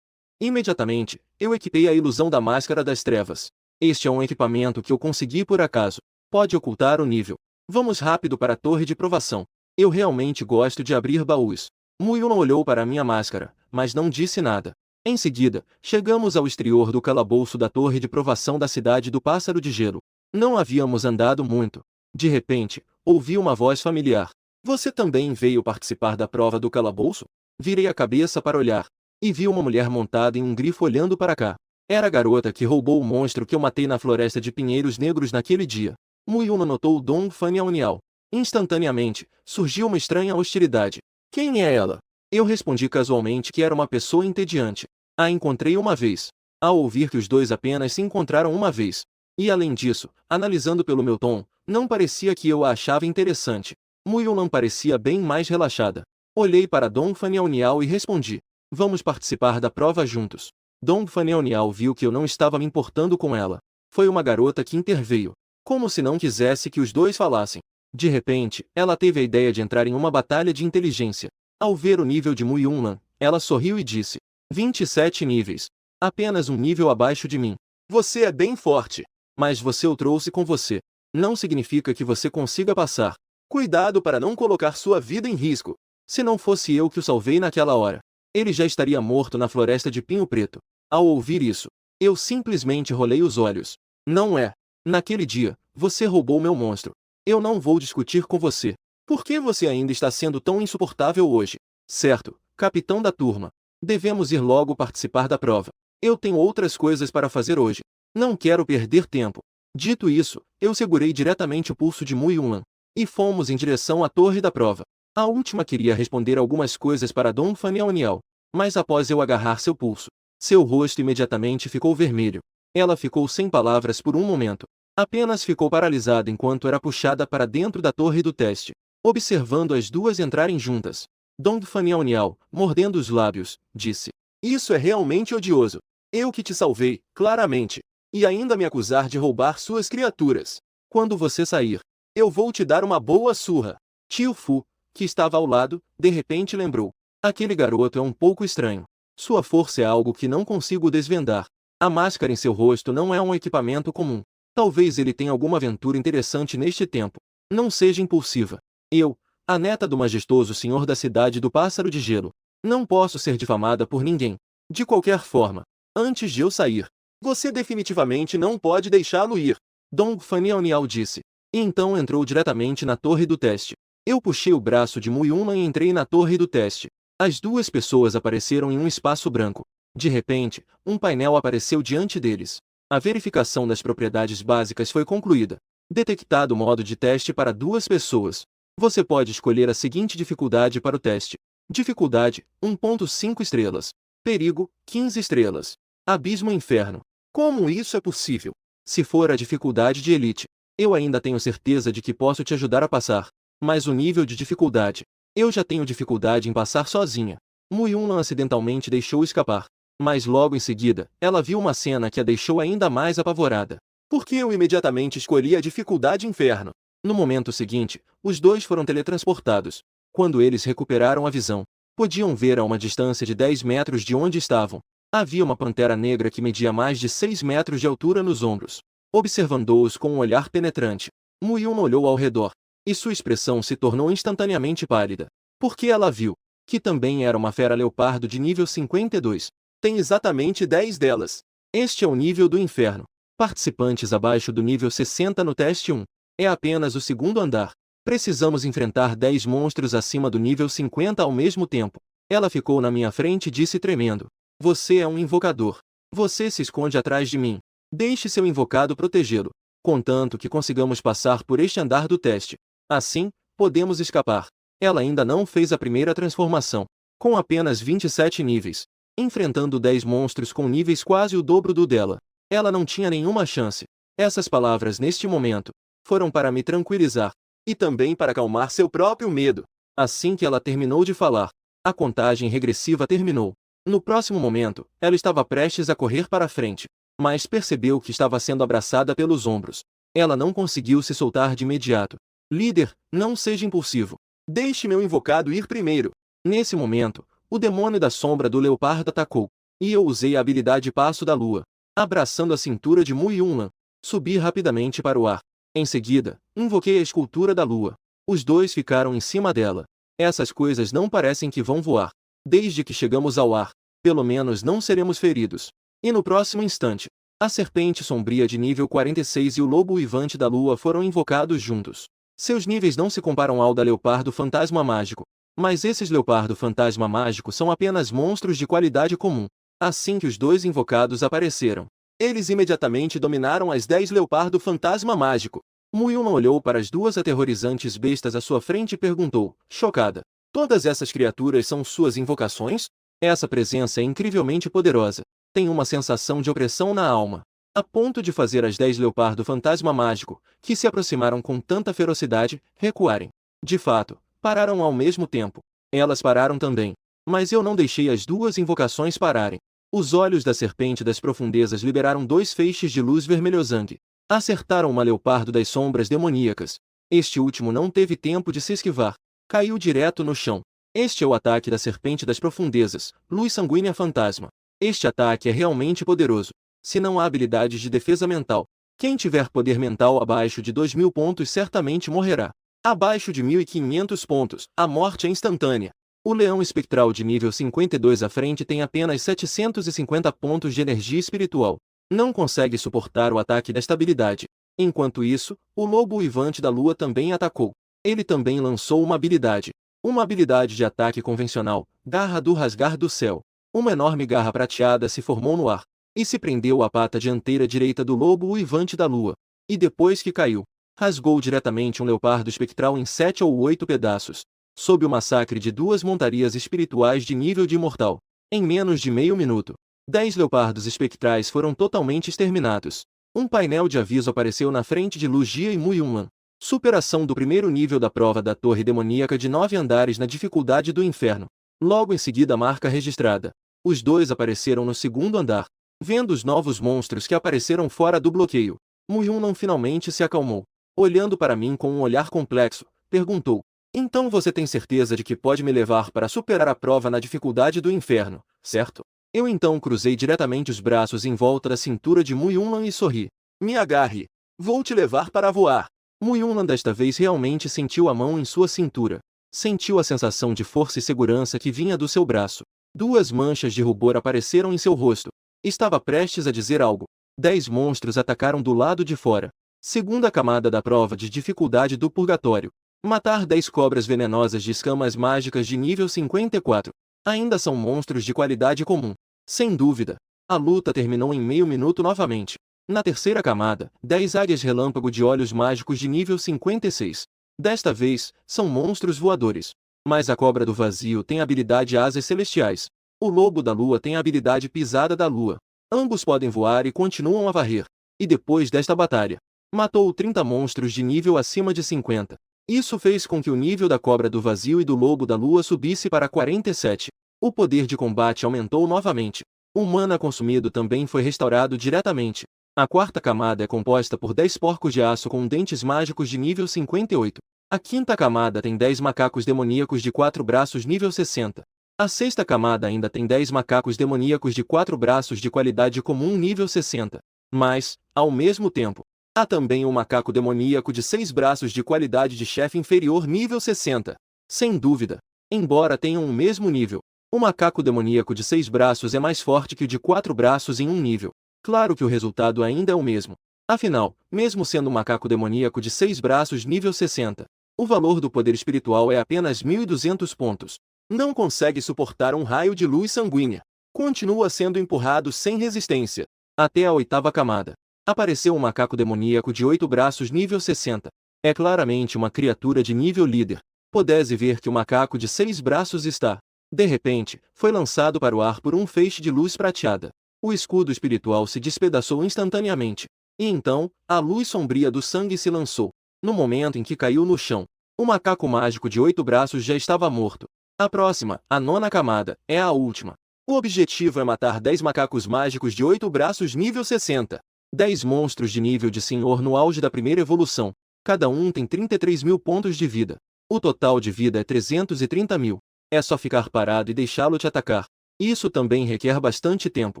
Imediatamente, eu equipei a ilusão da Máscara das Trevas. Este é um equipamento que eu consegui por acaso. Pode ocultar o nível. Vamos rápido para a torre de provação. Eu realmente gosto de abrir baús. Mu Yunnan olhou para minha máscara, mas não disse nada. Em seguida, chegamos ao exterior do calabouço da torre de provação da cidade do Pássaro de Gelo. Não havíamos andado muito. De repente, ouvi uma voz familiar. Você também veio participar da prova do calabouço? Virei a cabeça para olhar. E vi uma mulher montada em um grifo olhando para cá. Era a garota que roubou o monstro que eu matei na floresta de pinheiros negros naquele dia. Mu Yunnan notou Dong Fan Yaoniao. Instantaneamente, surgiu uma estranha hostilidade. Quem é ela? Eu respondi casualmente que era uma pessoa entediante. A encontrei uma vez. Ao ouvir que os dois apenas se encontraram uma vez. E além disso, analisando pelo meu tom, não parecia que eu a achava interessante. Mu Yunnan parecia bem mais relaxada. Olhei para Dong Fan Yaoniao e respondi. Vamos participar da prova juntos. Dong Fan Yaoniao viu que eu não estava me importando com ela. Foi uma garota que interveio. Como se não quisesse que os dois falassem. De repente, ela teve a ideia de entrar em uma batalha de inteligência. Ao ver o nível de Mu Yunnan, ela sorriu e disse: 27 níveis. Apenas um nível abaixo de mim. Você é bem forte. Mas você o trouxe com você. Não significa que você consiga passar. Cuidado para não colocar sua vida em risco. Se não fosse eu que o salvei naquela hora, ele já estaria morto na floresta de Pinho Preto. Ao ouvir isso, eu simplesmente rolei os olhos. Não é. Naquele dia, você roubou meu monstro. Eu não vou discutir com você. Por que você ainda está sendo tão insuportável hoje? Certo, capitão da turma. Devemos ir logo participar da prova. Eu tenho outras coisas para fazer hoje. Não quero perder tempo. Dito isso, eu segurei diretamente o pulso de Mu Yunnan. E fomos em direção à torre da prova. A última queria responder algumas coisas para Dong Fan Yaoniao. Mas após eu agarrar seu pulso, seu rosto imediatamente ficou vermelho. Ela ficou sem palavras por um momento. Apenas ficou paralisada enquanto era puxada para dentro da torre do teste, observando as duas entrarem juntas. Dong Fan Yaoniao, mordendo os lábios, disse: Isso é realmente odioso. Eu que te salvei, claramente. E ainda me acusar de roubar suas criaturas. Quando você sair, eu vou te dar uma boa surra. Tio Fu, que estava ao lado, de repente lembrou. Aquele garoto é um pouco estranho. Sua força é algo que não consigo desvendar. A máscara em seu rosto não é um equipamento comum. Talvez ele tenha alguma aventura interessante neste tempo. Não seja impulsiva. Eu, a neta do majestoso senhor da cidade do Pássaro de Gelo, não posso ser difamada por ninguém. De qualquer forma, antes de eu sair, você definitivamente não pode deixá-lo ir. Dong Fan Yaoniao disse. E então entrou diretamente na torre do teste. Eu puxei o braço de Mu Yunnan e entrei na torre do teste. As duas pessoas apareceram em um espaço branco. De repente, um painel apareceu diante deles. A verificação das propriedades básicas foi concluída. Detectado o modo de teste para 2 pessoas. Você pode escolher a seguinte dificuldade para o teste: Dificuldade, 1.5 estrelas. Perigo, 15 estrelas. Abismo Inferno. Como isso é possível? Se for a dificuldade de Elite, eu ainda tenho certeza de que posso te ajudar a passar. Mas o nível de dificuldade, eu já tenho dificuldade em passar sozinha. Mu Yunlan acidentalmente deixou escapar. Mas logo em seguida, ela viu uma cena que a deixou ainda mais apavorada. Porque eu imediatamente escolhi a dificuldade Inferno. No momento seguinte, os dois foram teletransportados. Quando eles recuperaram a visão, podiam ver a uma distância de 10 metros de onde estavam. Havia uma pantera negra que media mais de 6 metros de altura nos ombros. Observando-os com um olhar penetrante, Mu Yun olhou ao redor, e sua expressão se tornou instantaneamente pálida. Porque ela viu que também era uma fera leopardo de nível 52. Tem exatamente 10 delas. Este é o nível do inferno. Participantes abaixo do nível 60 no teste 1. É apenas o segundo andar. Precisamos enfrentar 10 monstros acima do nível 50 ao mesmo tempo. Ela ficou na minha frente e disse tremendo. Você é um invocador. Você se esconde atrás de mim. Deixe seu invocado protegê-lo, contanto que consigamos passar por este andar do teste. Assim, podemos escapar. Ela ainda não fez a primeira transformação. Com apenas 27 níveis, enfrentando 10 monstros com níveis quase o dobro do dela, ela não tinha nenhuma chance. Essas palavras neste momento foram para me tranquilizar, e também para acalmar seu próprio medo. Assim que ela terminou de falar, a contagem regressiva terminou. No próximo momento, ela estava prestes a correr para frente, mas percebeu que estava sendo abraçada pelos ombros. Ela não conseguiu se soltar de imediato. Líder, não seja impulsivo. Deixe meu invocado ir primeiro. Nesse momento, o demônio da sombra do leopardo atacou, e eu usei a habilidade Passo da Lua, abraçando a cintura de Mu Yunlan. Subi rapidamente para o ar. Em seguida, invoquei a escultura da lua. Os dois ficaram em cima dela. Essas coisas não parecem que vão voar. Desde que chegamos ao ar, pelo menos não seremos feridos. E no próximo instante, a serpente sombria de nível 46 e o lobo uivante da lua foram invocados juntos. Seus níveis não se comparam ao da leopardo fantasma mágico, mas esses leopardo fantasma mágico são apenas monstros de qualidade comum. Assim que os dois invocados apareceram, eles imediatamente dominaram as 10 leopardo fantasma mágico. Mu Yunlan olhou para as duas aterrorizantes bestas à sua frente e perguntou, chocada. Todas essas criaturas são suas invocações? Essa presença é incrivelmente poderosa. Tem uma sensação de opressão na alma, a ponto de fazer as 10 leopardo fantasma mágico, que se aproximaram com tanta ferocidade, recuarem. De fato, pararam ao mesmo tempo. Elas pararam também. Mas eu não deixei as duas invocações pararem. Os olhos da serpente das profundezas liberaram 2 feixes de luz vermelhosante. Acertaram uma leopardo das sombras demoníacas. Este último não teve tempo de se esquivar. Caiu direto no chão. Este é o ataque da serpente das profundezas, luz sanguínea fantasma. Este ataque é realmente poderoso. Se não há habilidades de defesa mental, quem tiver poder mental abaixo de 2.000 pontos certamente morrerá. Abaixo de 1.500 pontos, a morte é instantânea. O leão espectral de nível 52 à frente tem apenas 750 pontos de energia espiritual. Não consegue suportar o ataque desta habilidade. Enquanto isso, o lobo uivante da lua também atacou. Ele também lançou uma habilidade. Uma habilidade de ataque convencional, Garra do Rasgar do Céu. Uma enorme garra prateada se formou no ar, e se prendeu à pata dianteira direita do lobo uivante da lua. E depois que caiu, rasgou diretamente um leopardo espectral em 7 ou 8 pedaços. Sob o massacre de 2 montarias espirituais de nível de imortal. Em menos de meio minuto, 10 leopardos espectrais foram totalmente exterminados. Um painel de aviso apareceu na frente de Lugia e Mu Yunlan. Superação do primeiro nível da prova da torre demoníaca de 9 andares na dificuldade do inferno. Logo em seguida a marca registrada. Os dois apareceram no segundo andar. Vendo os novos monstros que apareceram fora do bloqueio, Mu Yunlan finalmente se acalmou. Olhando para mim com um olhar complexo, perguntou. Então você tem certeza de que pode me levar para superar a prova na dificuldade do inferno, certo? Eu então cruzei diretamente os braços em volta da cintura de Mu Yunlan e sorri. Me agarre. Vou te levar para voar. Mu Yunlan desta vez realmente sentiu a mão em sua cintura. Sentiu a sensação de força e segurança que vinha do seu braço. 2 manchas de rubor apareceram em seu rosto. Estava prestes a dizer algo. 10 monstros atacaram do lado de fora. Segunda camada da prova de dificuldade do purgatório. Matar 10 cobras venenosas de escamas mágicas de nível 54. Ainda são monstros de qualidade comum. Sem dúvida. A luta terminou em meio minuto novamente. Na terceira camada, 10 águias relâmpago de olhos mágicos de nível 56. Desta vez, são monstros voadores. Mas a cobra do vazio tem a habilidade asas celestiais. O lobo da lua tem a habilidade pisada da lua. Ambos podem voar e continuam a varrer. E depois desta batalha, matou 30 monstros de nível acima de 50. Isso fez com que o nível da cobra do vazio e do lobo da lua subisse para 47. O poder de combate aumentou novamente. O mana consumido também foi restaurado diretamente. A quarta camada é composta por 10 porcos de aço com dentes mágicos de nível 58. A quinta camada tem 10 macacos demoníacos de 4 braços nível 60. A sexta camada ainda tem 10 macacos demoníacos de 4 braços de qualidade comum nível 60. Mas, ao mesmo tempo, há também um macaco demoníaco de 6 braços de qualidade de chefe inferior nível 60. Sem dúvida, embora tenham o mesmo nível, o macaco demoníaco de 6 braços é mais forte que o de 4 braços em um nível. Claro que o resultado ainda é o mesmo. Afinal, mesmo sendo um macaco demoníaco de 6 braços nível 60, o valor do poder espiritual é apenas 1.200 pontos. Não consegue suportar um raio de luz sanguínea. Continua sendo empurrado sem resistência. Até a oitava camada. Apareceu um macaco demoníaco de 8 braços nível 60. É claramente uma criatura de nível líder. Podese ver que o macaco de 6 braços está, de repente, foi lançado para o ar por um feixe de luz prateada. O escudo espiritual se despedaçou instantaneamente. E então, a luz sombria do sangue se lançou. No momento em que caiu no chão, o macaco mágico de 8 braços já estava morto. A próxima, a nona camada, é a última. O objetivo é matar 10 macacos mágicos de 8 braços nível 60. 10 monstros de nível de senhor no auge da primeira evolução. Cada um tem 33.000 pontos de vida. O total de vida é 330.000. É só ficar parado e deixá-lo te atacar. Isso também requer bastante tempo.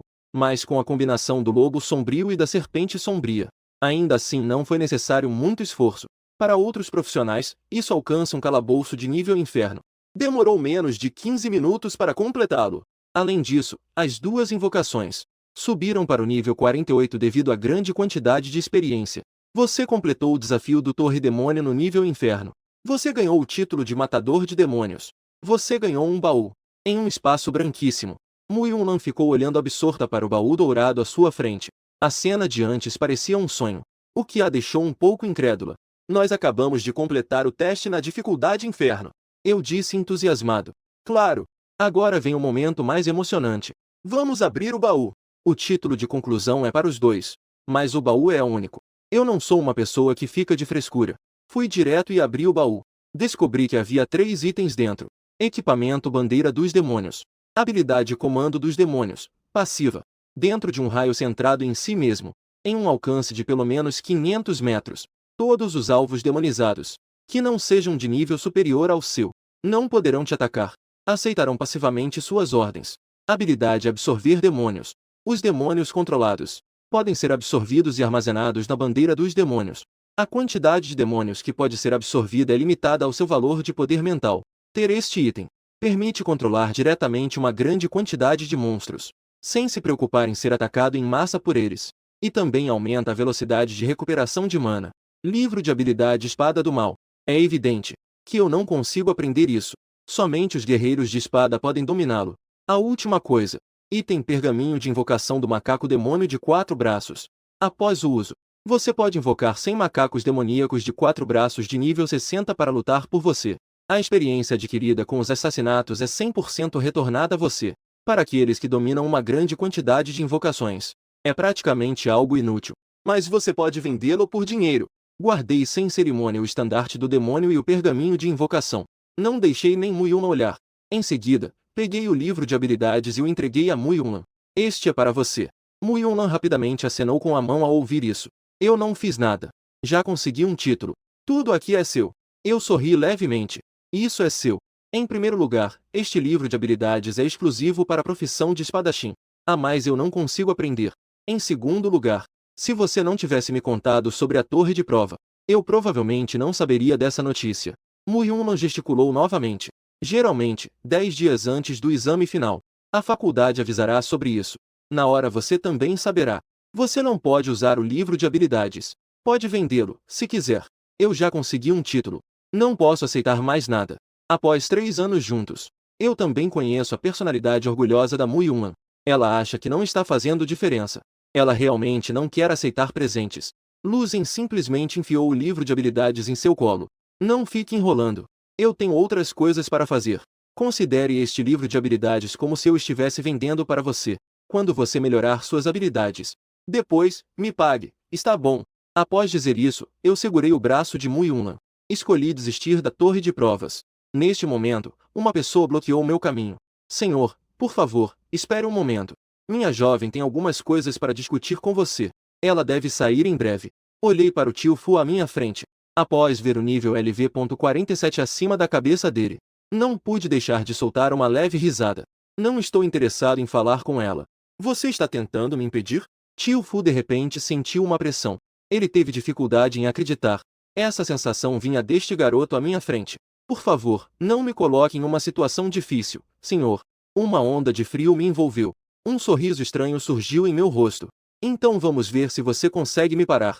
Mas com a combinação do lobo sombrio e da serpente sombria, ainda assim não foi necessário muito esforço. Para outros profissionais, isso alcança um calabouço de nível inferno. Demorou menos de 15 minutos para completá-lo. Além disso, as duas invocações subiram para o nível 48 devido à grande quantidade de experiência. Você completou o desafio do Torre Demônio no nível inferno. Você ganhou o título de Matador de Demônios. Você ganhou um baú. Em um espaço branquíssimo, Mu Yunnan ficou olhando absorta para o baú dourado à sua frente. A cena de antes parecia um sonho, o que a deixou um pouco incrédula. Nós acabamos de completar o teste na dificuldade inferno. Eu disse entusiasmado. Claro, agora vem o momento mais emocionante. Vamos abrir o baú. O título de conclusão é para os dois, mas o baú é único. Eu não sou uma pessoa que fica de frescura. Fui direto e abri o baú. Descobri que havia 3 itens dentro. Equipamento Bandeira dos Demônios. Habilidade Comando dos Demônios. Passiva. Dentro de um raio centrado em si mesmo. Em um alcance de pelo menos 500 metros. Todos os alvos demonizados, que não sejam de nível superior ao seu, não poderão te atacar. Aceitarão passivamente suas ordens. Habilidade Absorver Demônios. Os demônios controlados podem ser absorvidos e armazenados na Bandeira dos Demônios. A quantidade de demônios que pode ser absorvida é limitada ao seu valor de poder mental. Ter este item permite controlar diretamente uma grande quantidade de monstros, sem se preocupar em ser atacado em massa por eles. E também aumenta a velocidade de recuperação de mana. Livro de habilidade Espada do Mal. É evidente que eu não consigo aprender isso. Somente os guerreiros de espada podem dominá-lo. A última coisa. Item Pergaminho de Invocação do Macaco Demônio de 4 braços. Após o uso, você pode invocar 100 macacos demoníacos de 4 braços de nível 60 para lutar por você. A experiência adquirida com os assassinatos é 100% retornada a você. Para aqueles que dominam uma grande quantidade de invocações, é praticamente algo inútil. Mas você pode vendê-lo por dinheiro. Guardei sem cerimônia o estandarte do demônio e o pergaminho de invocação. Não deixei nem Mu Yunnan olhar. Em seguida, peguei o livro de habilidades e o entreguei a Mu Yunnan. Este é para você. Mu Yunnan rapidamente acenou com a mão ao ouvir isso. Eu não fiz nada. Já consegui um título. Tudo aqui é seu. Eu sorri levemente. Isso é seu. Em primeiro lugar, este livro de habilidades é exclusivo para a profissão de espadachim. A mais eu não consigo aprender. Em segundo lugar, se você não tivesse me contado sobre a torre de prova, eu provavelmente não saberia dessa notícia. Mu Yunnan gesticulou novamente. Geralmente, 10 dias antes do exame final, a faculdade avisará sobre isso. Na hora você também saberá. Você não pode usar o livro de habilidades. Pode vendê-lo, se quiser. Eu já consegui um título. Não posso aceitar mais nada. Após 3 anos juntos, eu também conheço a personalidade orgulhosa da Mu Yunnan. Ela acha que não está fazendo diferença. Ela realmente não quer aceitar presentes. Luzen simplesmente enfiou o livro de habilidades em seu colo. Não fique enrolando. Eu tenho outras coisas para fazer. Considere este livro de habilidades como se eu estivesse vendendo para você. Quando você melhorar suas habilidades, depois, me pague. Está bom. Após dizer isso, eu segurei o braço de Muyuna. Escolhi desistir da torre de provas. Neste momento, uma pessoa bloqueou meu caminho. Senhor, por favor, espere um momento. Minha jovem tem algumas coisas para discutir com você. Ela deve sair em breve. Olhei para o tio Fu à minha frente. Após ver o nível LV.47 acima da cabeça dele, não pude deixar de soltar uma leve risada. Não estou interessado em falar com ela. Você está tentando me impedir? Tio Fu de repente sentiu uma pressão. Ele teve dificuldade em acreditar. Essa sensação vinha deste garoto à minha frente. Por favor, não me coloque em uma situação difícil, senhor. Uma onda de frio me envolveu. Um sorriso estranho surgiu em meu rosto. Então vamos ver se você consegue me parar.